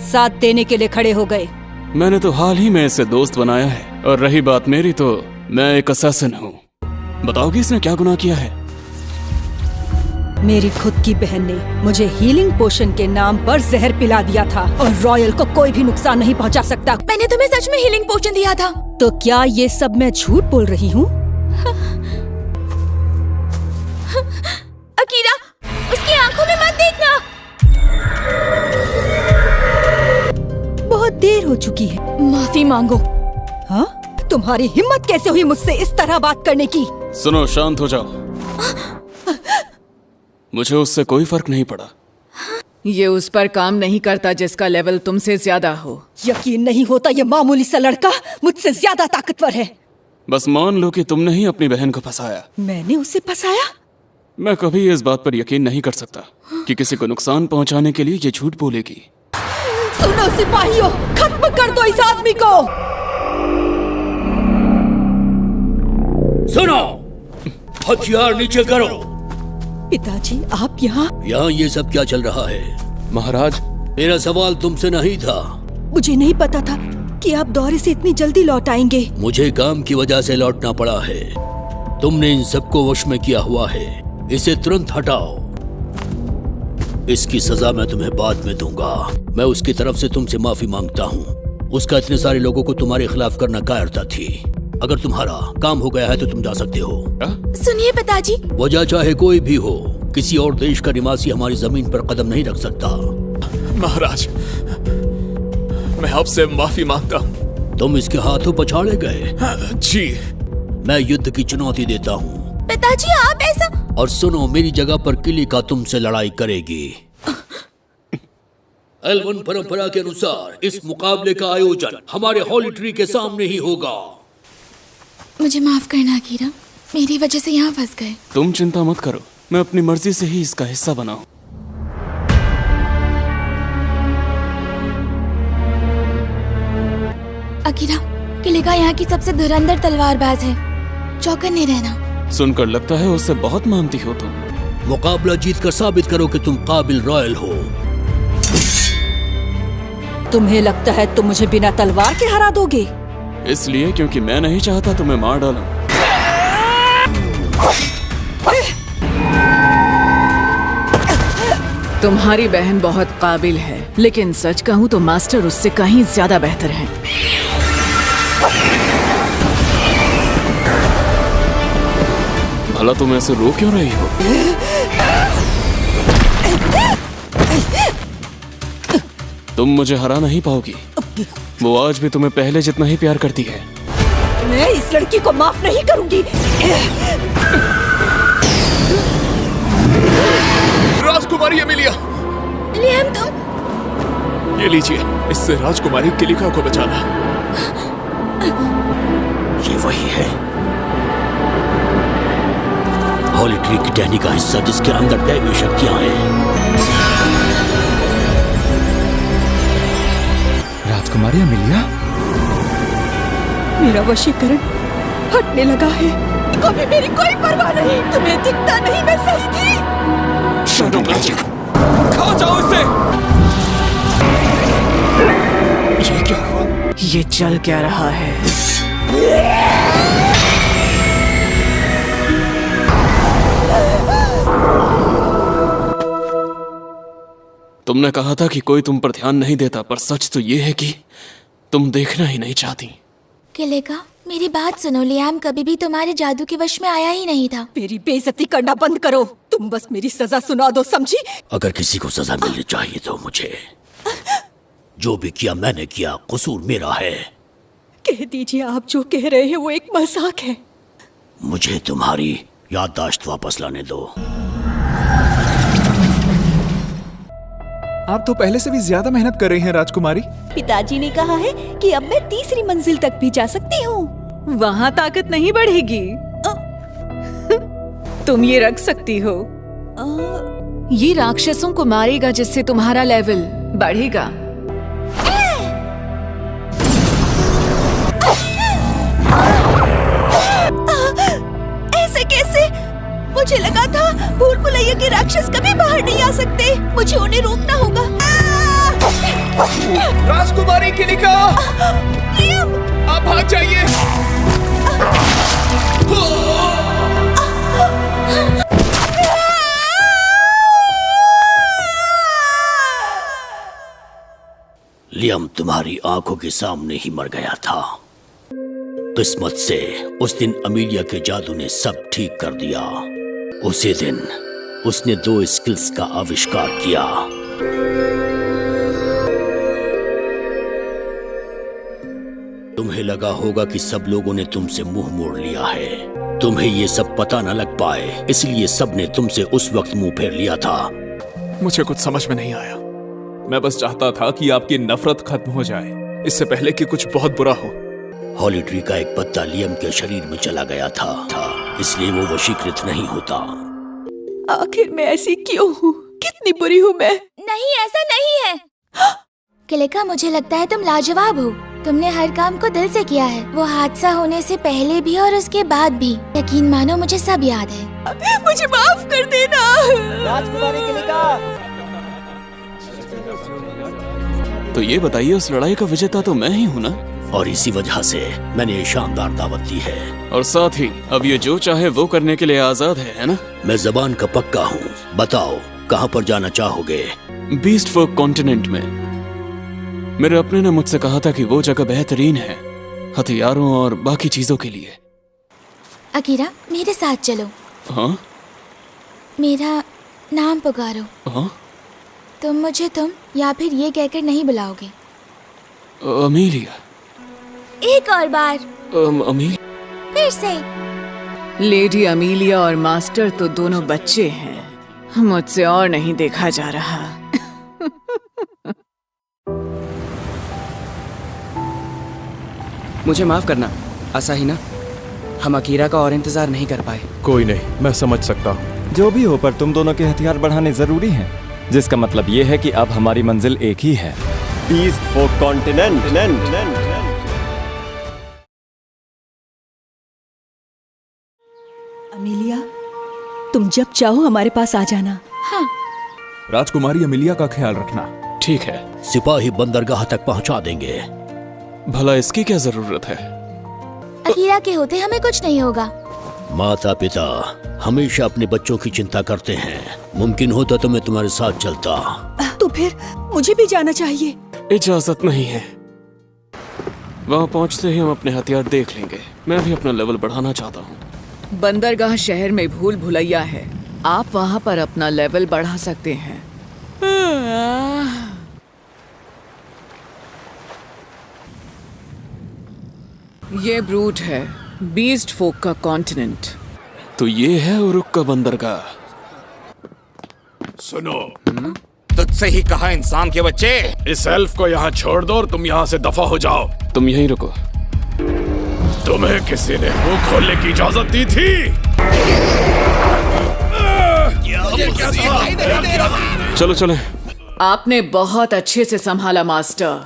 साथ देने के लिए खड़े हो गए? मैंने तो हाल ही में इसे दोस्त बनाया है, और रही बात मेरी तो मैं एक असैसिन हूँ। बताओगे इसने क्या गुनाह किया है? मेरी खुद की बहन ने मुझे हीलिंग पोशन के नाम पर जहर पिला दिया था, और रॉयल को कोई भी नुकसान नहीं पहुंचा सकता। मैंने तुम्हें सच में हीलिंग पोशन दिया था। तो क्या ये सब मैं झूठ बोल रही हूँ? अकीरा, उसकी आंखों में मत देखना। बहुत देर हो चुकी है। माफी मांगो। हाँ? तुम्हारी हिम्मत कैसे हुई मुझसे इस तरह बात करने की? सुनो, शांत हो जाओ। मुझे उससे कोई फर्क नहीं पड़ा। ये उस पर काम नहीं करता जिसका लेवल तुमसे ज्यादा हो। यकीन नहीं होता ये मामूली सा लड़का मुझसे ज्यादा ताकतवर है। बस मान लो कि तुमने ही अपनी बहन को फंसाया। मैंने उसे फंसाया? मैं कभी इस बात पर यकीन नहीं कर सकता कि किसी को नुकसान पहुंचाने के लिए ये झूठ बोलेगी। सुनो सिपाहियों, खत्म कर दो इस आदमी को। सुनो, हथियार नीचे करो। पिताजी, आप यहाँ ये सब क्या चल रहा है? महाराज, मेरा सवाल तुमसे नहीं था। मुझे नहीं पता था कि आप दौरे से इतनी जल्दी लौट आएंगे। मुझे काम की वजह से लौटना पड़ा है। तुमने इन सबको वश में किया हुआ है, इसे तुरंत हटाओ। इसकी सजा मैं तुम्हें बाद में दूंगा। मैं उसकी तरफ से तुमसे माफी मांगता हूँ। उसका इतने सारे लोगों को तुम्हारे खिलाफ करना कायरता थी। अगर तुम्हारा काम हो गया है तो तुम जा सकते हो। सुनिए पिताजी, वजह चाहे कोई भी हो, किसी और देश का निवासी हमारी जमीन पर कदम नहीं रख सकता। महाराज, मैं आपसे माफी मांगता हूँ। तुम इसके हाथों पछाड़े गए। जी। मैं युद्ध की चुनौती देता हूँ। पिताजी आप ऐसा। और सुनो, मेरी जगह पर किलिका तुमसे लड़ाई करेगी। एल्वन परंपरा के अनुसार इस मुकाबले का आयोजन हमारे हॉली ट्री के सामने ही होगा। मुझे माफ करना अकीरा, मेरी वजह से यहाँ फंस गए। तुम चिंता मत करो, मैं अपनी मर्जी से ही इसका हिस्सा बना हूं। अकीरा, किलिका यहाँ की सबसे धुरंधर तलवारबाज है, चौकन्ने रहना। सुनकर लगता है उससे बहुत मानती हो तुम। मुकाबला जीतकर साबित करो कि तुम काबिल रॉयल हो। तुम्हें लगता है तुम मुझे बिना तलवार के हरा दोगे? इसलिए क्योंकि मैं नहीं चाहता तुम्हें मार डालूं। तुम्हारी बहन बहुत काबिल है, लेकिन सच कहूं तो मास्टर उससे कहीं ज्यादा बेहतर है। भला तुम ऐसे रो क्यों रही हो? तुम मुझे हरा नहीं पाओगी। वो आज भी तुम्हें पहले जितना ही प्यार करती है। मैं इस लड़की को माफ नहीं करूंगी। राजकुमारी एमिलिया। लियाम, तुम। ये लीजिए, इससे राजकुमारी किलिका को बचाना। ये वही है, हॉली ट्री की टहनी का हिस्सा जिसके अंदर दैवीय शक्तियां हैं। राजकुमारी एमिलिया, मेरा वशीकरण हटने लगा है। कभी मेरी कोई परवाह नहीं। तुम्हें दिखता नहीं मैं सही थी। शैडो मैजिक, खा जाओ इसे। ये क्या हुआ? ये चल क्या रहा है? तुमने कहा था कि कोई तुम पर ध्यान नहीं देता, पर सच तो ये है कि तुम देखना ही नहीं चाहती। किलिका, मेरी बात सुनो। लियाम कभी भी तुम्हारे जादू के वश में आया ही नहीं था। मेरी बेइज्जती करना बंद करो। तुम बस मेरी सजा सुना दो, समझी? अगर किसी को सजा मिलनी चाहिए तो मुझे। जो भी किया मैंने किया, कसूर मेरा है। कह दीजिए, आप जो कह रहे हैं वो एक मजाक है। मुझे तुम्हारी याददाश्त वापस लाने दो। आप तो पहले से भी ज्यादा मेहनत कर रही हैं राजकुमारी। पिताजी ने कहा है कि अब मैं तीसरी मंजिल तक भी जा सकती हूँ। वहाँ ताकत नहीं बढ़ेगी। तुम ये रख सकती हो। ये राक्षसों को मारेगा जिससे तुम्हारा लेवल बढ़ेगा। ऐसे कैसे? मुझे लगा था भूल भुलैया के राक्षस कभी बाहर नहीं आ सकते। मुझे उन्हें रोकना होगा। राजकुमारी किलिका, लियाम, आप भाग जाइए। लियाम तुम्हारी आंखों के सामने ही मर गया था। किस्मत से उस दिन अमीलिया के जादू ने सब ठीक कर दिया। उसी दिन उसने 2 स्किल्स का आविष्कार किया। तुम्हें लगा होगा कि सब लोगों ने तुमसे मुंह मोड़ लिया है। तुम्हें ये सब पता न लग पाए, इसलिए सब ने तुमसे उस वक्त मुंह फेर लिया था। मुझे कुछ समझ में नहीं आया। मैं बस चाहता था कि आपकी नफरत खत्म हो जाए, इससे पहले कि कुछ बहुत बुरा हो। हॉली ट्री का एक पत्ता लियम के शरीर में चला गया था, इसलिए वो वशीकृत नहीं होता। आखिर मैं ऐसी क्यों हूँ? कितनी बुरी हूँ मैं? नहीं, ऐसा नहीं है। किलिका, मुझे लगता है तुम लाजवाब हो। तुमने हर काम को दिल से किया है, वो हादसा होने से पहले भी और उसके बाद भी। यकीन मानो मुझे सब याद है। मुझे माफ कर देना। राजकुमारी किलिका। तो ये बताइए, उस लड़ाई का विजेता तो मैं ही हूँ ना? और इसी वजह से मैंने ये शानदार दावत दी है। और साथ ही अब ये जो चाहे वो करने के लिए आजाद है ना? मैं जबान का पक्का हूँ। बताओ कहाँ पर जाना चाहोगे? बीस्ट फोक कॉन्टिनेंट में। मेरे अपने ने मुझसे कहा था कि वो जगह बेहतरीन है हथियारों और बाकी चीजों के लिए। अकीरा, मेरे साथ चलो। हाँ? मेरा नाम पुकारो। हाँ? तुम मुझे तुम या फिर ये कहकर नहीं बुलाओगे। अमीलिया। एक और बार। अमील फिर से। लेडी अमीलिया और मास्टर तो दोनों बच्चे हैं, मुझसे और नहीं देखा जा रहा। मुझे माफ करना आसाहिना, हम अकीरा का और इंतजार नहीं कर पाए। कोई नहीं, मैं समझ सकता हूँ। जो भी हो, पर तुम दोनों के हथियार बढ़ाने जरूरी हैं, जिसका मतलब ये है कि अब हमारी मंजिल एक ही है, बीस्ट फोक कॉन्टिनेंट। अमीलिया, तुम जब चाहो हमारे पास आ जाना। हाँ। राजकुमारी अमीलिया का ख्याल रखना। ठीक है। सिपाही बंदरगाह तक पहुंचा देंगे। भला इसकी क्या जरूरत है? अकीरा के होते हमें कुछ नहीं होगा। माता पिता हमेशा अपने बच्चों की चिंता करते हैं। मुमकिन होता तो मैं तुम्हारे साथ चलता। तो फिर मुझे भी जाना चाहिए। इजाजत नहीं है। वहाँ पहुँचते ही हम अपने हथियार देख लेंगे। मैं भी अपना लेवल बढ़ाना चाहता हूँ। बंदरगाह शहर में भूल भुलैया है, आप वहाँ पर अपना लेवल बढ़ा सकते हैं। ये ब्रूट है, बीस्ट फोक का कॉन्टिनेंट। तो ये है उरुक का बंदरगाह। सुनो, तुझसे ही कहा इंसान के बच्चे, इस एल्फ को यहाँ छोड़ दो और तुम यहाँ से दफा हो जाओ। तुम यहीं रुको। तुम्हें किसी ने मुंह खोलने की इजाजत दी थी? चलो चले। आपने बहुत अच्छे से संभाला मास्टर।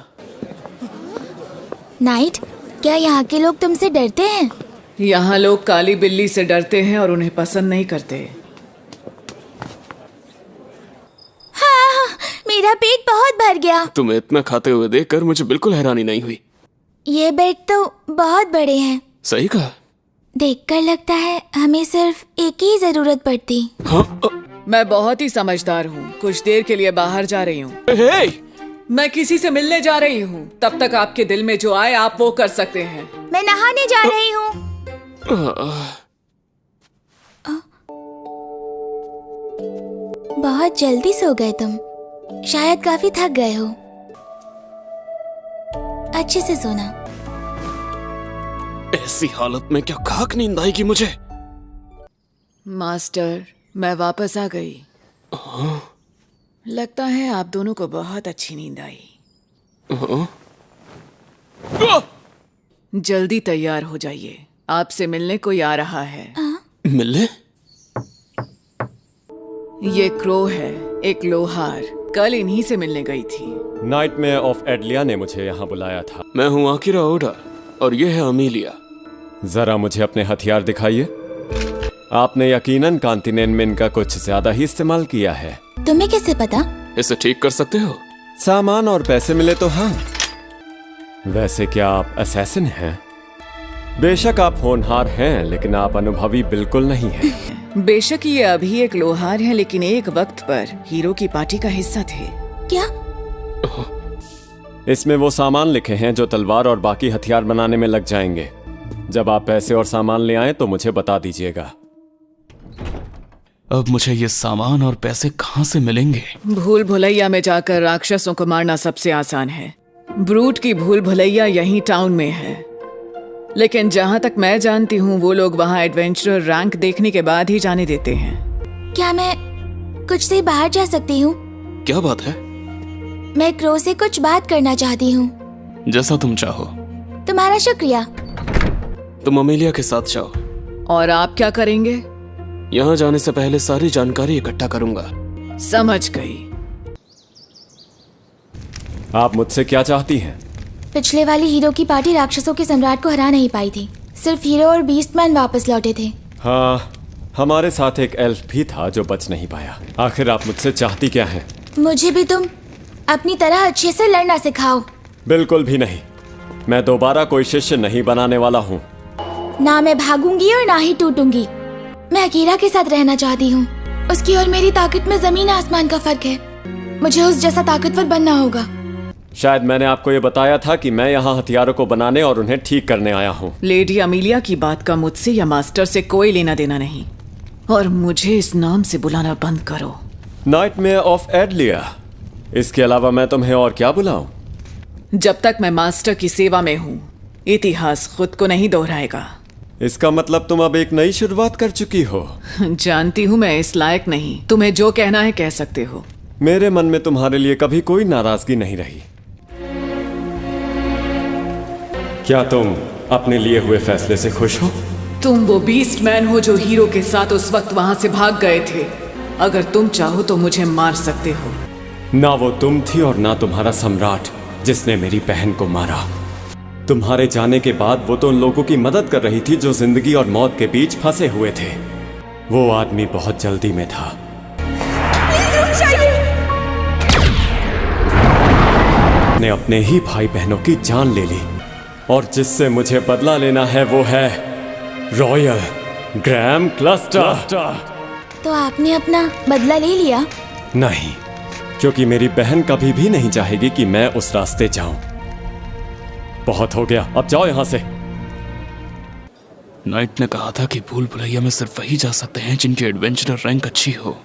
नाइट, क्या यहाँ के लोग तुमसे डरते हैं? यहाँ लोग काली बिल्ली से डरते हैं और उन्हें पसंद नहीं करते। हाँ, मेरा पेट बहुत भर गया। तुम्हें इतना खाते हुए देखकर मुझे बिल्कुल हैरानी नहीं हुई। ये बेड तो बहुत बड़े हैं। सही कहा। देखकर लगता है हमें सिर्फ एक ही जरूरत पड़ती। हाँ, मैं बहुत ही समझदार हूँ। कुछ देर के लिए बाहर जा रही हूँ। मैं किसी से मिलने जा रही हूँ। तब तक आपके दिल में जो आए आप वो कर सकते हैं। मैं नहाने जा रही हूँ। बहुत जल्दी सो गए तुम। शायद काफी थक गए हो। अच्छे से सोना। ऐसी हालत में क्या खाक नींद आएगी मुझे? मास्टर, मैं वापस आ गई। लगता है आप दोनों को बहुत अच्छी नींद आई। जल्दी तैयार हो जाइए, आपसे मिलने कोई आ रहा है। मिलने? ये क्रो है, एक लोहार। कल इन्हीं से मिलने गई थी। नाइटमेयर ऑफ एडलिया ने मुझे यहाँ बुलाया था। मैं हूँ आकिरा ओडा और ये है अमीलिया। जरा मुझे अपने हथियार दिखाइए। आपने यकीनन कॉन्टिनेंट में इनका कुछ ज्यादा ही इस्तेमाल किया है। तुम्हें कैसे पता? इसे ठीक कर सकते हो? सामान और पैसे मिले तो हाँ। वैसे क्या आप असैसिन हैं? बेशक आप होनहार हैं, लेकिन आप अनुभवी बिल्कुल नहीं हैं। बेशक ये अभी एक लोहार हैं, लेकिन एक वक्त पर हीरो की पार्टी का हिस्सा थे। क्या? इसमें वो सामान लिखे हैं जो तलवार और बाकी हथियार बनाने में लग जाएंगे। जब आप पैसे और सामान ले आए तो मुझे बता दीजिएगा। अब मुझे ये सामान और पैसे कहाँ से मिलेंगे? भूल भुलैया में जाकर राक्षसों को मारना सबसे आसान है। ब्रूट की भूल भुलैया यहीं टाउन में है, लेकिन जहाँ तक मैं जानती हूँ वो लोग वहाँ एडवेंचरर रैंक देखने के बाद ही जाने देते हैं। क्या मैं कुछ देर बाहर जा सकती हूँ? क्या बात है? मैं क्रो से कुछ बात करना चाहती हूँ। जैसा तुम चाहो। तुम्हारा शुक्रिया। तुम अमीलिया के साथ जाओ। और आप क्या करेंगे? यहाँ जाने से पहले सारी जानकारी इकट्ठा करूंगा। समझ गई। आप मुझसे क्या चाहती हैं? पिछले वाली हीरो की पार्टी राक्षसों के सम्राट को हरा नहीं पाई थी। सिर्फ हीरो और बीस्टमैन वापस लौटे थे। हाँ, हमारे साथ एक एल्फ भी था जो बच नहीं पाया। आखिर आप मुझसे चाहती क्या हैं? मुझे भी तुम अपनी तरह अच्छे से लड़ना सिखाओ। बिल्कुल भी नहीं। मैं दोबारा कोई शिष्य नहीं बनाने वाला हूँ। ना मैं भागूंगी और ना ही टूटूंगी। मैं अकीरा के साथ रहना चाहती हूँ। उसकी और मेरी ताकत में जमीन आसमान का फर्क है। मुझे उस जैसा ताकतवर बनना होगा। शायद मैंने आपको ये बताया था कि मैं यहाँ हथियारों को बनाने और उन्हें ठीक करने आया हूँ। लेडी अमीलिया की बात का मुझसे या मास्टर से कोई लेना देना नहीं, और मुझे इस नाम से बुलाना बंद करो। Nightmare of Adalia. इसके अलावा मैं तुम्हें और क्या बुलाऊं? जब तक मैं मास्टर की सेवा में हूँ, इतिहास खुद को नहीं दोहराएगा। इसका मतलब तुम अब एक नई शुरुआत कर चुकी हो। जानती हूँ मैं इस लायक नहीं। तुम्हें जो कहना है कह सकते हो। मेरे मन में तुम्हारे लिए कभी कोई नाराजगी नहीं रही। क्या तुम अपने लिए हुए फैसले से खुश हो? तुम वो बीस्ट मैन हो जो हीरो के साथ उस वक्त वहां से भाग गए थे। अगर तुम चाहो तो मुझे मार सकते हो। ना वो तुम थी और ना तुम्हारा सम्राट जिसने मेरी बहन को मारा। तुम्हारे जाने के बाद वो तो उन लोगों की मदद कर रही थी जो जिंदगी और मौत के बीच फंसे हुए थे। वो आदमी बहुत जल्दी में था। ने अपने ही भाई बहनों की जान ले ली, और जिससे मुझे बदला लेना है वो है रॉयल ग्रैम क्लस्टर। तो आपने अपना बदला ले लिया? नहीं, क्योंकि मेरी बहन कभी भी नहीं चाहेगी कि मैं उस रास्ते जाऊं। बहुत हो गया, अब जाओ यहां से। नाइट ने कहा था कि भूल भुलैया में सिर्फ वही जा सकते हैं जिनकी एडवेंचरर रैंक अच्छी हो।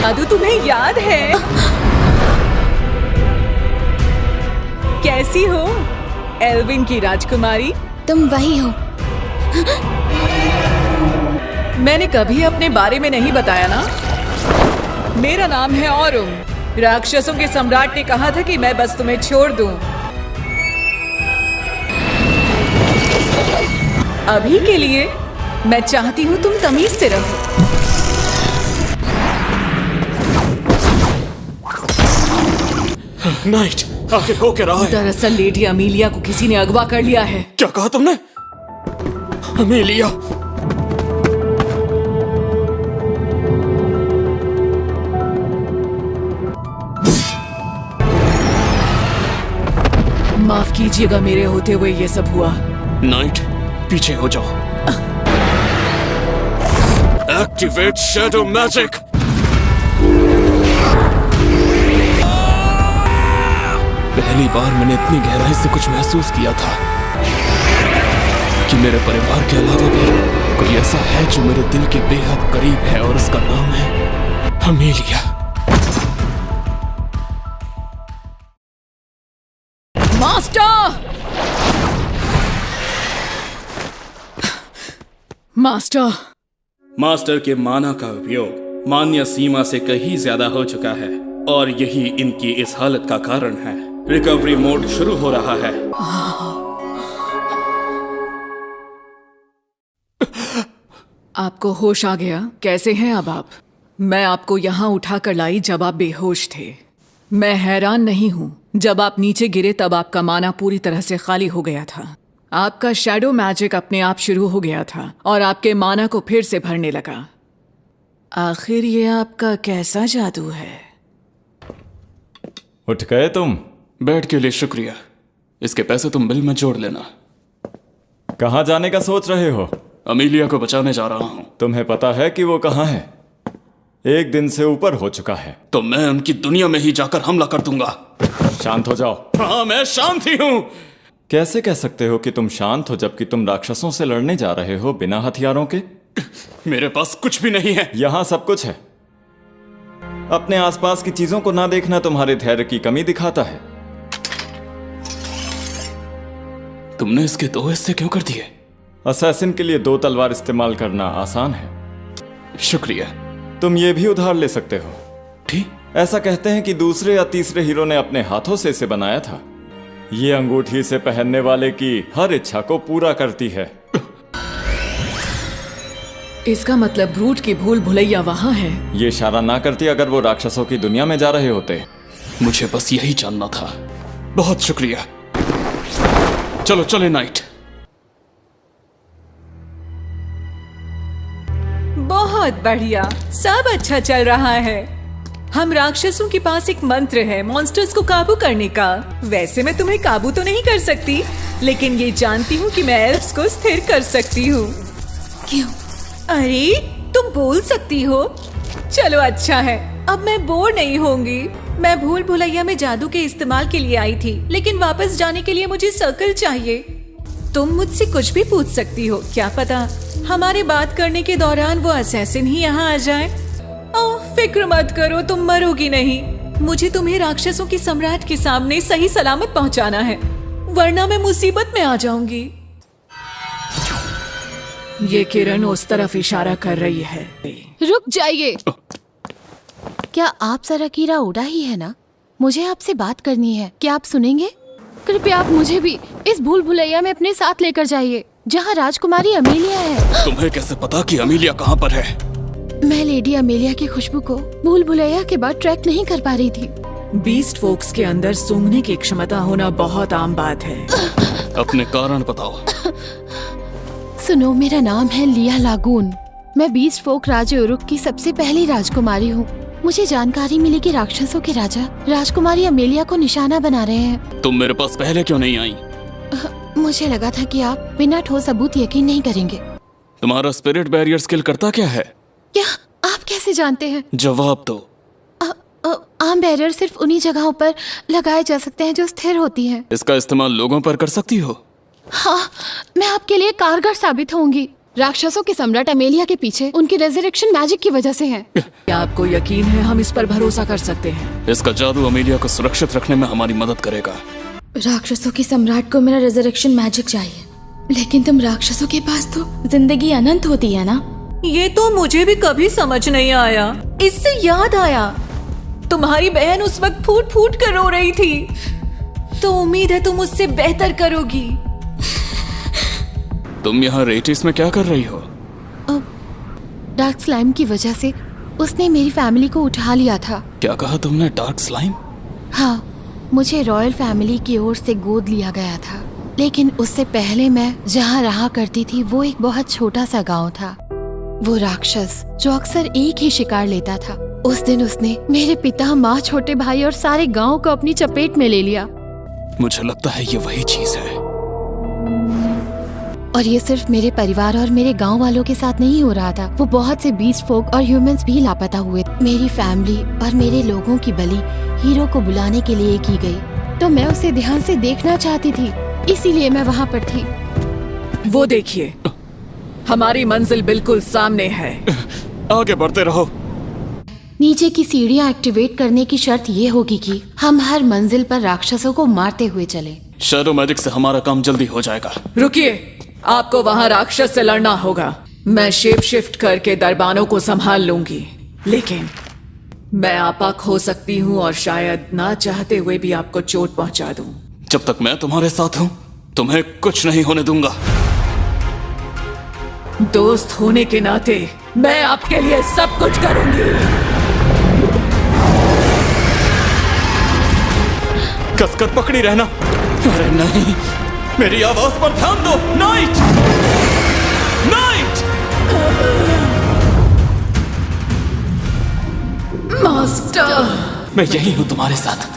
अदु, तुम्हें याद है? कैसी हो एल्विन की राजकुमारी? तुम वही हो। मैंने कभी अपने बारे में नहीं बताया ना। मेरा नाम है औरुम। राक्षसों के सम्राट ने कहा था कि मैं बस तुम्हें छोड़ दूं। अभी के लिए मैं चाहती हूं तुम तमीज से रहो। नाइट, आगे हो क्या रहा है? दरअसल लेडी अमीलिया को किसी ने अगवा कर लिया है। क्या कहा तुमने? अमीलिया? माफ कीजिएगा, मेरे होते हुए ये सब हुआ। नाइट, पीछे हो जाओ। Activate shadow magic. पहली बार मैंने इतनी गहराई से कुछ महसूस किया था कि मेरे परिवार के अलावा भी कोई ऐसा है जो मेरे दिल के बेहद करीब है, और उसका नाम है अमीलिया। मास्टर! मास्टर! मास्टर के माना का उपयोग मान्य सीमा से कहीं ज्यादा हो चुका है, और यही इनकी इस हालत का कारण है। रिकवरी मोड शुरू हो रहा है। आपको होश आ गया? कैसे हैं अब आप? मैं आपको यहाँ उठाकर लाई जब आप बेहोश थे। मैं हैरान नहीं हूँ। जब आप नीचे गिरे तब आपका माना पूरी तरह से खाली हो गया था। आपका शैडो मैजिक अपने आप शुरू हो गया था और आपके माना को फिर से भरने लगा। आखिर ये आपका कैसा जादू है? उठ गए तुम? बेड के लिए शुक्रिया। इसके पैसे तुम बिल में जोड़ लेना। कहाँ जाने का सोच रहे हो? अमीलिया को बचाने जा रहा हूँ। तुम्हें पता है कि वो कहाँ है? एक दिन से ऊपर हो चुका है। तो मैं उनकी दुनिया में ही जाकर हमला कर दूंगा। शांत हो जाओ। हाँ, मैं शांत ही हूँ। कैसे कह सकते हो कि तुम शांत हो जबकि तुम राक्षसों से लड़ने जा रहे हो बिना हथियारों के? मेरे पास कुछ भी नहीं है। यहाँ सब कुछ है। अपने आसपास की चीजों को ना देखना तुम्हारे धैर्य की कमी दिखाता है। तुमने इसके 2 हिस्से क्यों कर दिए? असैसिन के लिए 2 तलवार इस्तेमाल करना आसान है। शुक्रिया। तुम ये भी उधार ले सकते हो। ठीक? ऐसा कहते हैं कि दूसरे या तीसरे हीरो ने अपने हाथों से इसे बनाया था। ये अंगूठी से पहनने वाले की हर इच्छा को पूरा करती है। इसका मतलब ब्रूट की भूल भुलैया वहां है। ये इशारा ना करती अगर वो राक्षसों की दुनिया में जा रहे होते। मुझे बस यही जानना था। बहुत शुक्रिया। चलो चले नाइट। बहुत बढ़िया, सब अच्छा चल रहा है। हम राक्षसों के पास एक मंत्र है मॉन्स्टर्स को काबू करने का। वैसे मैं तुम्हें काबू तो नहीं कर सकती, लेकिन ये जानती हूँ कि मैं एल्फ्स को स्थिर कर सकती हूँ। क्यों? अरे तुम बोल सकती हो? चलो अच्छा है, अब मैं बोर नहीं होंगी। मैं भूल भुलैया में जादू के इस्तेमाल के लिए आई थी, लेकिन वापस जाने के लिए मुझे सर्कल चाहिए। तुम मुझसे कुछ भी पूछ सकती हो, क्या पता हमारे बात करने के दौरान वो असैसिन ही यहाँ आ जाए। ओह फिक्र मत करो, तुम मरोगी नहीं। मुझे तुम्हें राक्षसों के सम्राट के सामने सही सलामत पहुँचाना है, वरना मैं मुसीबत में आ जाऊंगी। ये किरण उस तरफ इशारा कर रही है। रुक जाइए। क्या आप सराकीरा ओडा ही है ना? मुझे आपसे बात करनी है, क्या आप सुनेंगे? कृपया आप मुझे भी इस भूल भुलैया में अपने साथ लेकर जाइए, जहाँ राजकुमारी अमेलिया है। तुम्हें कैसे पता कि अमेलिया कहाँ पर है? मैं लेडी अमेलिया की खुशबू को भूल भुलैया के बाद ट्रैक नहीं कर पा रही थी। बीस्ट फोक्स के अंदर सूंघने की क्षमता होना बहुत आम बात है। अपने कारण बताओ। सुनो, मेरा नाम है लिया लागून। मैं बीस्ट फोक राज्य उरुक की सबसे पहली राजकुमारी हूँ। मुझे जानकारी मिली कि राक्षसों के राजा राजकुमारी अमेलिया को निशाना बना रहे हैं। तुम मेरे पास पहले क्यों नहीं आई? मुझे लगा था कि आप बिना ठोस सबूत यकीन नहीं करेंगे। तुम्हारा स्पिरिट बैरियर स्किल करता क्या है? क्या आप कैसे जानते हैं? जवाब दो। आम बैरियर सिर्फ उन्हीं जगहों पर लगाए जा सकते हैं जो स्थिर होती हैं। इसका इस्तेमाल लोगों पर कर सकती हो? हाँ, मैं आपके लिए कारगर साबित होंगी। राक्षसों के सम्राट अमेलिया के पीछे उनकी रेजरेक्शन मैजिक की वजह से है। क्या आपको यकीन है हम इस पर भरोसा कर सकते हैं? इसका जादू अमेलिया को सुरक्षित रखने में हमारी मदद करेगा। राक्षसों के सम्राट को मेरा रेजरेक्शन मैजिक चाहिए, लेकिन तुम राक्षसों के पास तो जिंदगी अनंत होती है ना? ये तो मुझे भी कभी समझ नहीं आया। इससे याद आया, तुम्हारी बहन उस वक्त फूट फूट कर रो रही थी, तो उम्मीद है तुम उससे बेहतर करोगी। तुम यहाँ रेटिस में क्या कर रही हो? डार्क स्लाइम की वजह से उसने मेरी फैमिली को उठा लिया था। क्या कहा तुमने? Dark slime? हाँ, मुझे रॉयल फैमिली की ओर से गोद लिया गया था, लेकिन उससे पहले मैं जहाँ रहा करती थी वो एक बहुत छोटा सा गांव था। वो राक्षस जो अक्सर एक ही शिकार लेता था, उस दिन उसने मेरे पिता, माँ, छोटे भाई और सारे गांव को अपनी चपेट में ले लिया। मुझे लगता है ये वही चीज है। और ये सिर्फ मेरे परिवार और मेरे गांव वालों के साथ नहीं हो रहा था। वो बहुत से बीस्ट फोक और ह्यूमंस भी लापता हुए। मेरी फैमिली और मेरे लोगों की बलि हीरो को बुलाने के लिए की गई, तो मैं उसे ध्यान से देखना चाहती थी, इसीलिए मैं वहाँ पर थी। वो देखिए, हमारी मंजिल बिल्कुल सामने है। आगे बढ़ते रहो। नीचे की सीढ़ियाँ एक्टिवेट करने की शर्त ये होगी कि हम हर मंजिल पर राक्षसों को मारते हुए चले। शैडो मैजिक से हमारा काम जल्दी हो जाएगा। रुकिए, आपको वहाँ राक्षस से लड़ना होगा। मैं शेप शिफ्ट करके दरबानों को संभाल लूंगी, लेकिन मैं आपा खो सकती हूँ और शायद ना चाहते हुए भी आपको चोट पहुँचा दूं। जब तक मैं तुम्हारे साथ हूँ तुम्हें कुछ नहीं होने दूंगा। दोस्त होने के नाते मैं आपके लिए सब कुछ करूंगी। कसकर पकड़ी रहना। अरे नहीं, मेरी आवाज पर ध्यान दो। Night, night. मास्टर, मैं यही हूँ तुम्हारे साथ।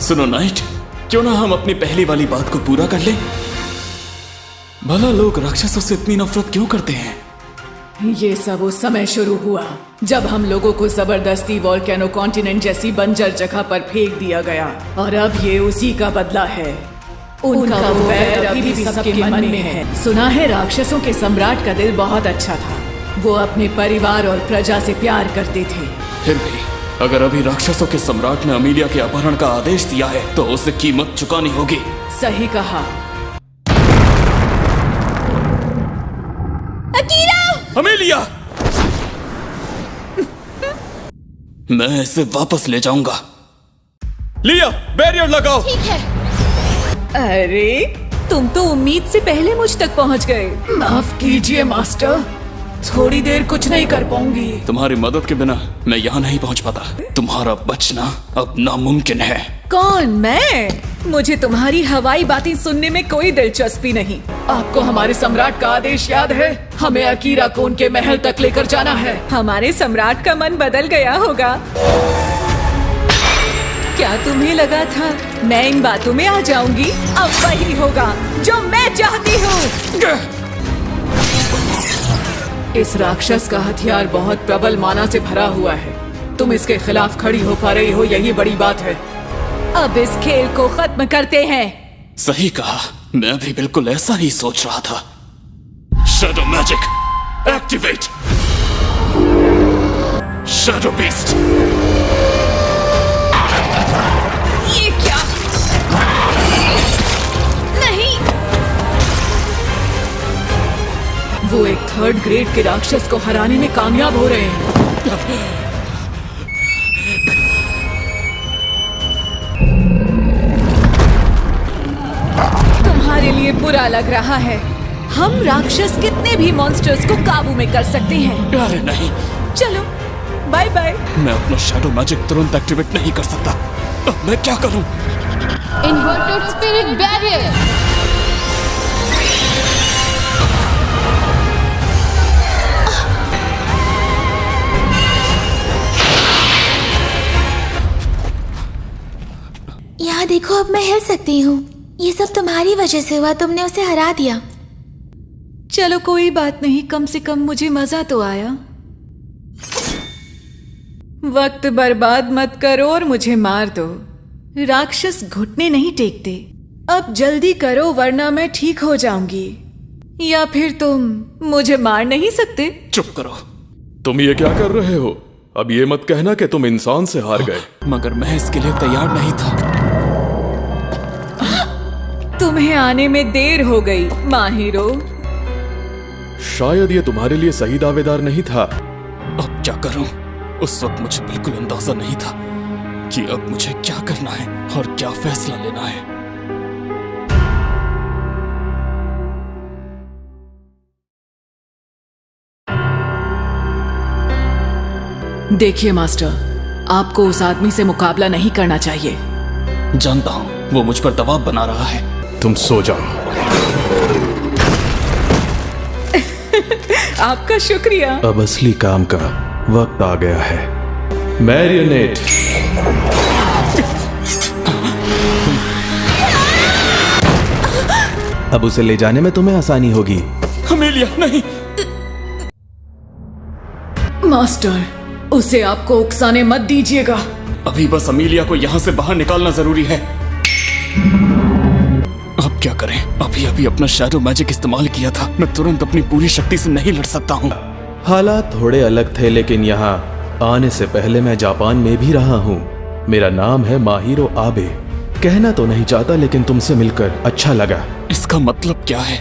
सुनो नाइट, क्यों ना हम अपनी पहली वाली बात को पूरा कर लें? भला लोग राक्षसों से इतनी नफरत क्यों करते हैं? ये सब उस समय शुरू हुआ जब हम लोगों को जबरदस्ती वोल्केनो कॉन्टिनेंट जैसी बंजर जगह पर फेंक दिया गया, और अब ये उसी का बदला है। उनका वो बैर अभी भी सबके मन में है। सुना है राक्षसों के सम्राट का दिल बहुत अच्छा था, वो अपने परिवार और प्रजा से प्यार करते थे। फिर भी अगर अभी राक्षसों के सम्राट ने अमेलिया के अपहरण का आदेश दिया है तो उसे कीमत चुकानी होगी। सही कहा। अमेलिया, मैं इसे वापस ले जाऊंगा। लिया, बैरियर लगाओ। ठीक है। अरे तुम तो उम्मीद से पहले मुझ तक पहुंच गए। माफ कीजिए मास्टर, थोड़ी देर कुछ नहीं कर पाऊंगी। तुम्हारी मदद के बिना मैं यहाँ नहीं पहुँच पाता। तुम्हारा बचना अब नामुमकिन है। कौन? मैं? मुझे तुम्हारी हवाई बातें सुनने में कोई दिलचस्पी नहीं। आपको हमारे सम्राट का आदेश याद है? हमें अकीरा कोन के महल तक लेकर जाना है। हमारे सम्राट का मन बदल गया होगा। क्या तुम्हें लगा था मैं इन बातों में आ जाऊंगी? अब वही होगा जो मैं चाहती हूँ। इस राक्षस का हथियार बहुत प्रबल माना से भरा हुआ है। तुम इसके खिलाफ खड़ी हो पा रही हो, यही बड़ी बात है। अब इस खेल को खत्म करते हैं। सही कहा, मैं भी बिल्कुल ऐसा ही सोच रहा था। Shadow magic activate. Shadow beast. ये क्या? नहीं, वो एक 3rd ग्रेड के राक्षस को हराने में कामयाब हो रहे हैं। तुम्हारे लिए बुरा लग रहा है। हम राक्षस कितने भी मॉन्स्टर्स को काबू में कर सकते हैं। अरे नहीं, चलो बाय बाय। मैं अपना शैडो मैजिक तुरंत एक्टिवेट नहीं कर सकता। अब मैं क्या करूं? Inverted spirit barrier. यहाँ देखो, अब मैं हिल सकती हूँ। ये सब तुम्हारी वजह से हुआ, तुमने उसे हरा दिया। चलो कोई बात नहीं, कम से कम मुझे मजा तो आया। वक्त बर्बाद मत करो और मुझे मार दो। राक्षस घुटने नहीं टेकते। अब जल्दी करो वरना मैं ठीक हो जाऊंगी। या फिर तुम मुझे मार नहीं सकते। चुप करो। तुम ये क्या कर रहे हो? अब ये मत कहना कि तुम इंसान से हार गए। मगर मैं इसके लिए तैयार नहीं था। तुम्हें आने में देर हो गई माहिरो। शायद ये तुम्हारे लिए सही दावेदार नहीं था। अब क्या करूं? उस वक्त मुझे बिल्कुल अंदाजा नहीं था कि अब मुझे क्या करना है और क्या फैसला लेना है। देखिए मास्टर, आपको उस आदमी से मुकाबला नहीं करना चाहिए। जानता हूं, वो मुझ पर दबाव बना रहा है। तुम सो जाओ। आपका शुक्रिया। अब असली काम का वक्त आ गया है। मैरियोनेट। अब उसे ले जाने में तुम्हें आसानी होगी। अमेलिया नहीं। मास्टर, उसे आपको उकसाने मत दीजिएगा। अभी बस अमेलिया को यहाँ से बाहर निकालना जरूरी है। अब क्या करें? अभी अभी अपना शैडो मैजिक इस्तेमाल किया था। मैं तुरंत अपनी पूरी शक्ति से नहीं लड़ सकता हूँ। हालात थोड़े अलग थे, लेकिन यहाँ आने से पहले मैं जापान में भी रहा हूँ। मेरा नाम है माहिरो आबे। कहना तो नहीं चाहता, लेकिन तुमसे मिलकर अच्छा लगा। इसका मतलब क्या है?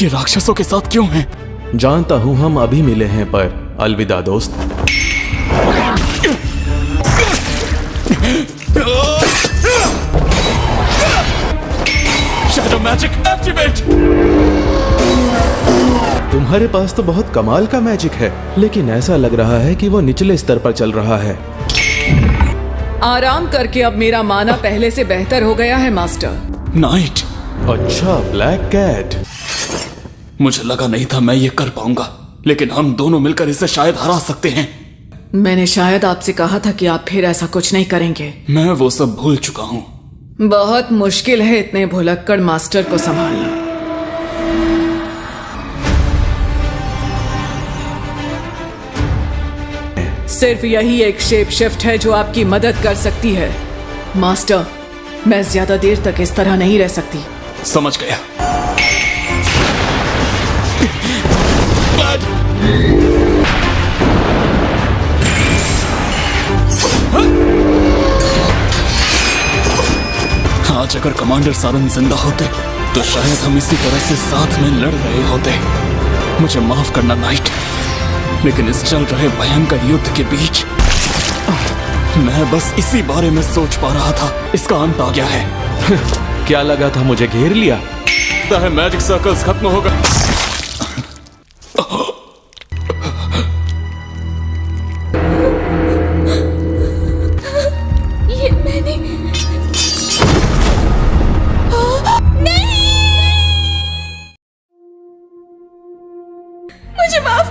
ये राक्षसों के साथ क्यों हैं? जानता हूँ हम अभी मिले हैं, पर अलविदा दोस्त। Shadow magic activate. तुम्हारे पास तो बहुत कमाल का मैजिक है, लेकिन ऐसा लग रहा है कि वो निचले स्तर पर चल रहा है। आराम करके अब मेरा माना पहले से बेहतर हो गया है मास्टर। नाइट। अच्छा, ब्लैक कैट। मुझे लगा नहीं था मैं ये कर पाऊंगा, लेकिन हम दोनों मिलकर इसे शायद हरा सकते हैं। मैंने शायद आपसे कहा था कि आप फिर ऐसा कुछ नहीं करेंगे। मैं वो सब भूल चुका हूँ। बहुत मुश्किल है इतने भुलक्कड़ मास्टर को संभालना। सिर्फ यही एक शेप शिफ्ट है जो आपकी मदद कर सकती है। मास्टर, मैं ज्यादा देर तक इस तरह नहीं रह सकती। समझ गया। आज अगर कमांडर सारन जिंदा होते तो शायद हम इसी तरह से साथ में लड़ रहे होते। मुझे माफ करना नाइट, लेकिन इस चल रहे भयंकर युद्ध के बीच मैं बस इसी बारे में सोच पा रहा था। इसका अंत आ गया है। क्या लगा था मुझे घेर लिया? मैजिक सर्कल्स खत्म हो गए।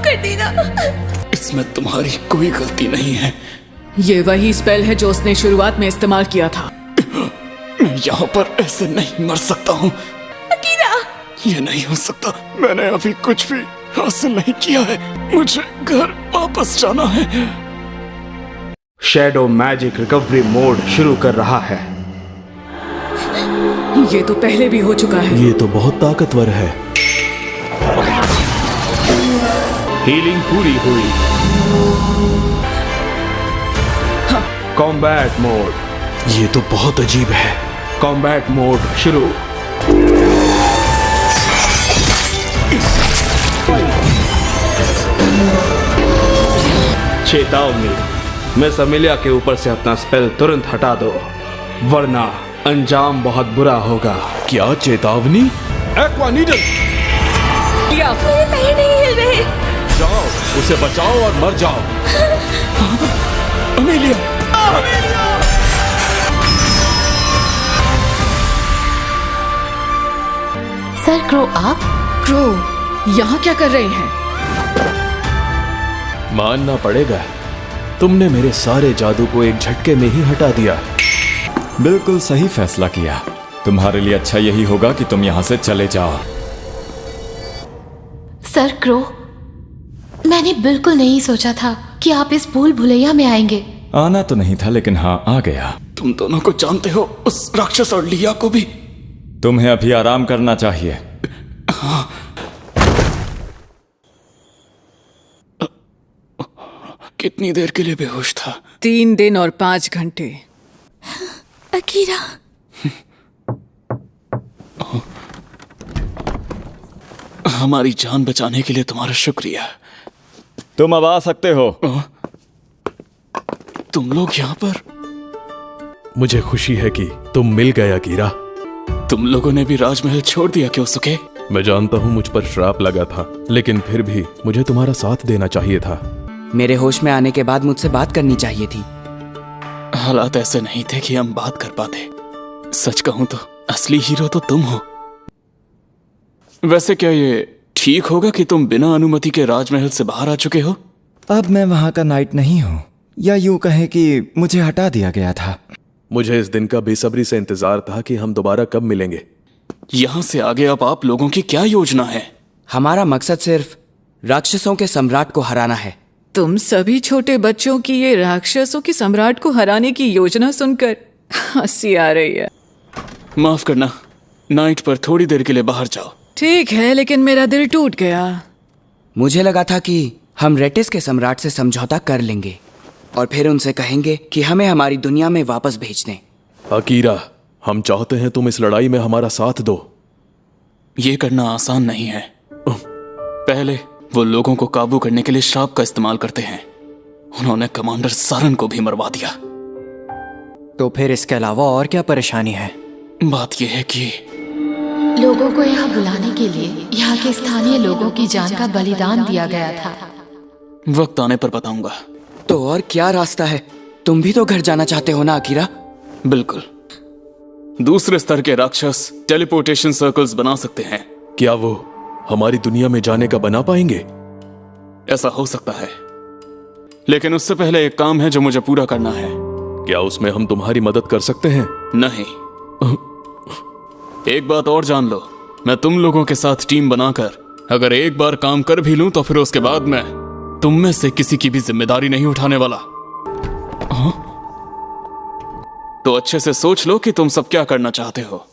कर देना। इसमें तुम्हारी कोई गलती नहीं है। ये वही स्पेल है जो उसने शुरुआत में इस्तेमाल किया था। मैं यहाँ पर ऐसे नहीं मर सकता हूँ। अकीरा! ये नहीं हो सकता। मैंने अभी कुछ भी हासिल नहीं किया है। मुझे घर वापस जाना है। शैडो मैजिक रिकवरी मोड शुरू कर रहा है। ये तो पहले भी हो चुका है। ये तो बहुत ताकतवर है। हीलिंग पूरी हुई। Combat mode. ये तो बहुत अजीब है। कॉम्बैट मोड शुरू। चेतावनी, मिस अमेलिया के ऊपर से अपना स्पेल तुरंत हटा दो, वरना अंजाम बहुत बुरा होगा। क्या चेतावनी? Aqua needle. मेरे पैर नहीं हिल रहे। जाओ, उसे बचाओ और मर जाओ। अमेलिया! सर क्रो, आप? क्रो, यहाँ क्या कर रहे हैं? मानना पड़ेगा, तुमने मेरे सारे जादू को एक झटके में ही हटा दिया। बिल्कुल सही फैसला किया। तुम्हारे लिए अच्छा यही होगा कि तुम यहाँ से चले जाओ। सर क्रो, मैंने बिल्कुल नहीं सोचा था कि आप इस भूल भुलैया में आएंगे। आना तो नहीं था, लेकिन हाँ, आ गया। तुम दोनों को जानते हो, उस राक्षस और लिया को भी। तुम्हें अभी आराम करना चाहिए। हाँ। कितनी देर के लिए बेहोश था? 3 दिन और 5 घंटे। अकीरा! हमारी जान बचाने के लिए तुम्हारा शुक्रिया। तुम अब आ सकते हो। तुम लोग यहाँ पर? मुझे खुशी है कि तुम मिल गए अकीरा। तुम लोगों ने भी राजमहल छोड़ दिया क्यों सुके? मैं जानता हूँ मुझ पर श्राप लगा था, लेकिन फिर भी मुझे तुम्हारा साथ देना चाहिए था। मेरे होश में आने के बाद मुझसे बात करनी चाहिए थी। हालात ऐसे नहीं थे कि हम बात कर पाते। सच कहूं तो असली हीरो तो तुम हो। वैसे क्या ये ठीक होगा कि तुम बिना अनुमति के राजमहल से बाहर आ चुके हो? अब मैं वहां का नाइट नहीं हूँ, या यूं कहें कि मुझे हटा दिया गया था। मुझे इस दिन का बेसब्री से इंतजार था कि हम दोबारा कब मिलेंगे। यहाँ से आगे अब आप लोगों की क्या योजना है? हमारा मकसद सिर्फ राक्षसों के सम्राट को हराना है। तुम सभी छोटे बच्चों की ये राक्षसों के सम्राट को हराने की योजना सुनकर हंसी आ रही है। माफ करना, नाइट पर थोड़ी देर के लिए बाहर जाओ। ठीक है, लेकिन मेरा दिल टूट गया। मुझे लगा था कि हम रेटिस के सम्राट से समझौता कर लेंगे और फिर उनसे कहेंगे कि हमें हमारी दुनिया में वापस भेज दें। अकीरा, हम चाहते हैं तुम इस लड़ाई में हमारा साथ दो। ये करना आसान नहीं है। पहले वो लोगों को काबू करने के लिए श्राप का इस्तेमाल करते हैं। उन्होंने कमांडर सारन को भी मरवा दिया। तो फिर इसके अलावा और क्या परेशानी है? बात यह है कि लोगों को यहाँ बुलाने के लिए यहाँ के स्थानीय लोगों की जान का बलिदान दिया गया था। वक्त आने पर बताऊंगा। तो और क्या रास्ता है? तुम भी तो घर जाना चाहते हो ना अकीरा? बिल्कुल। दूसरे स्तर के राक्षस टेलीपोर्टेशन सर्कल्स बना सकते हैं। क्या वो हमारी दुनिया में जाने का बना पाएंगे? ऐसा हो सकता है, लेकिन उससे पहले एक काम है जो मुझे पूरा करना है। क्या उसमें हम तुम्हारी मदद कर सकते हैं? नहीं। एक बात और जान लो, मैं तुम लोगों के साथ टीम बनाकर अगर एक बार काम कर भी लूं तो फिर उसके बाद मैं तुम में से किसी की भी जिम्मेदारी नहीं उठाने वाला। तो अच्छे से सोच लो कि तुम सब क्या करना चाहते हो।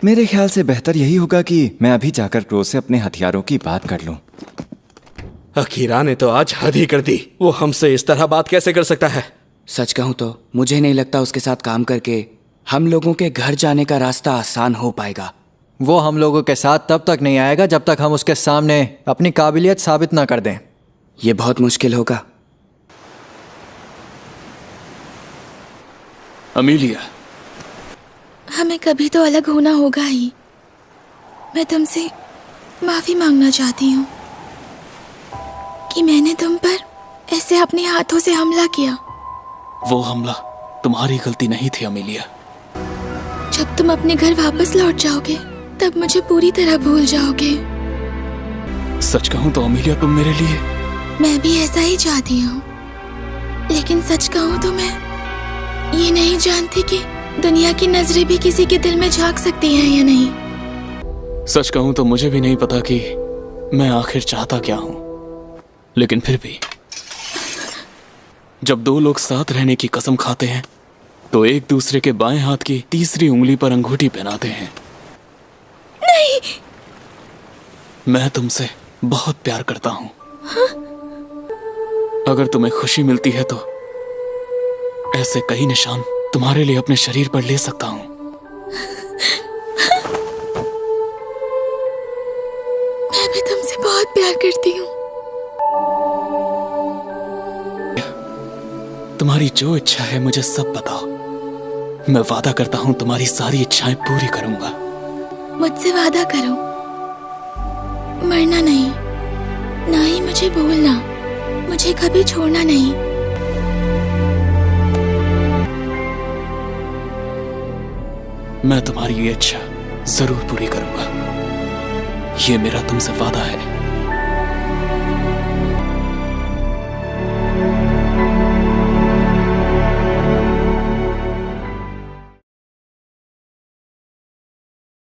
मेरे ख्याल से बेहतर यही होगा कि मैं अभी जाकर क्रो से अपने हथियारों की बात कर लूं। अकीरा ने तो आज हद ही कर दी। वो हमसे इस तरह बात कैसे कर सकता है? सच कहूं तो मुझे नहीं लगता उसके साथ काम करके हम लोगों के घर जाने का रास्ता आसान हो पाएगा। वो हम लोगों के साथ तब तक नहीं आएगा जब तक हम उसके सामने अपनी काबिलियत साबित ना कर दें। ये बहुत मुश्किल होगा। अमेलिया, हमें कभी तो अलग होना होगा ही। मैं तुमसे माफी मांगना चाहती हूँ कि मैंने तुम पर ऐसे अपने हाथों से हमला किया। वो हमला तुम्हारी गलती नहीं थी अमेलिया। जब तुम अपने घर वापस लौट जाओगे तब मुझे पूरी तरह भूल जाओगे। सच कहूं तो अमीलिया, तुम मेरे लिए मैं भी ऐसा ही चाहती हूँ, लेकिन सच कहूँ तो मैं ये नहीं जानती कि दुनिया की नजरें भी किसी के दिल में झांक सकती हैं या नहीं। सच कहूं तो मुझे भी नहीं पता कि मैं आखिर चाहता क्या हूं, लेकिन फिर भी जब दो लोग साथ रहने की कसम खाते हैं तो एक दूसरे के बाएं हाथ की तीसरी उंगली पर अंगूठी पहनाते हैं। नहीं। मैं तुमसे बहुत प्यार करता हूं। अगर तुम्हें खुशी मिलती है तो ऐसे कई निशान तुम्हारे लिए अपने शरीर पर ले सकता हूं। मैं भी तुमसे बहुत प्यार करती हूँ। तुम्हारी जो इच्छा है मुझे सब बताओ। मैं वादा करता हूं तुम्हारी सारी इच्छाएं पूरी करूंगा। मुझसे वादा करो, मरना नहीं, ना ही मुझे भूलना, मुझे कभी छोड़ना नहीं। मैं तुम्हारी ये इच्छा जरूर पूरी करूंगा। ये मेरा तुमसे वादा है।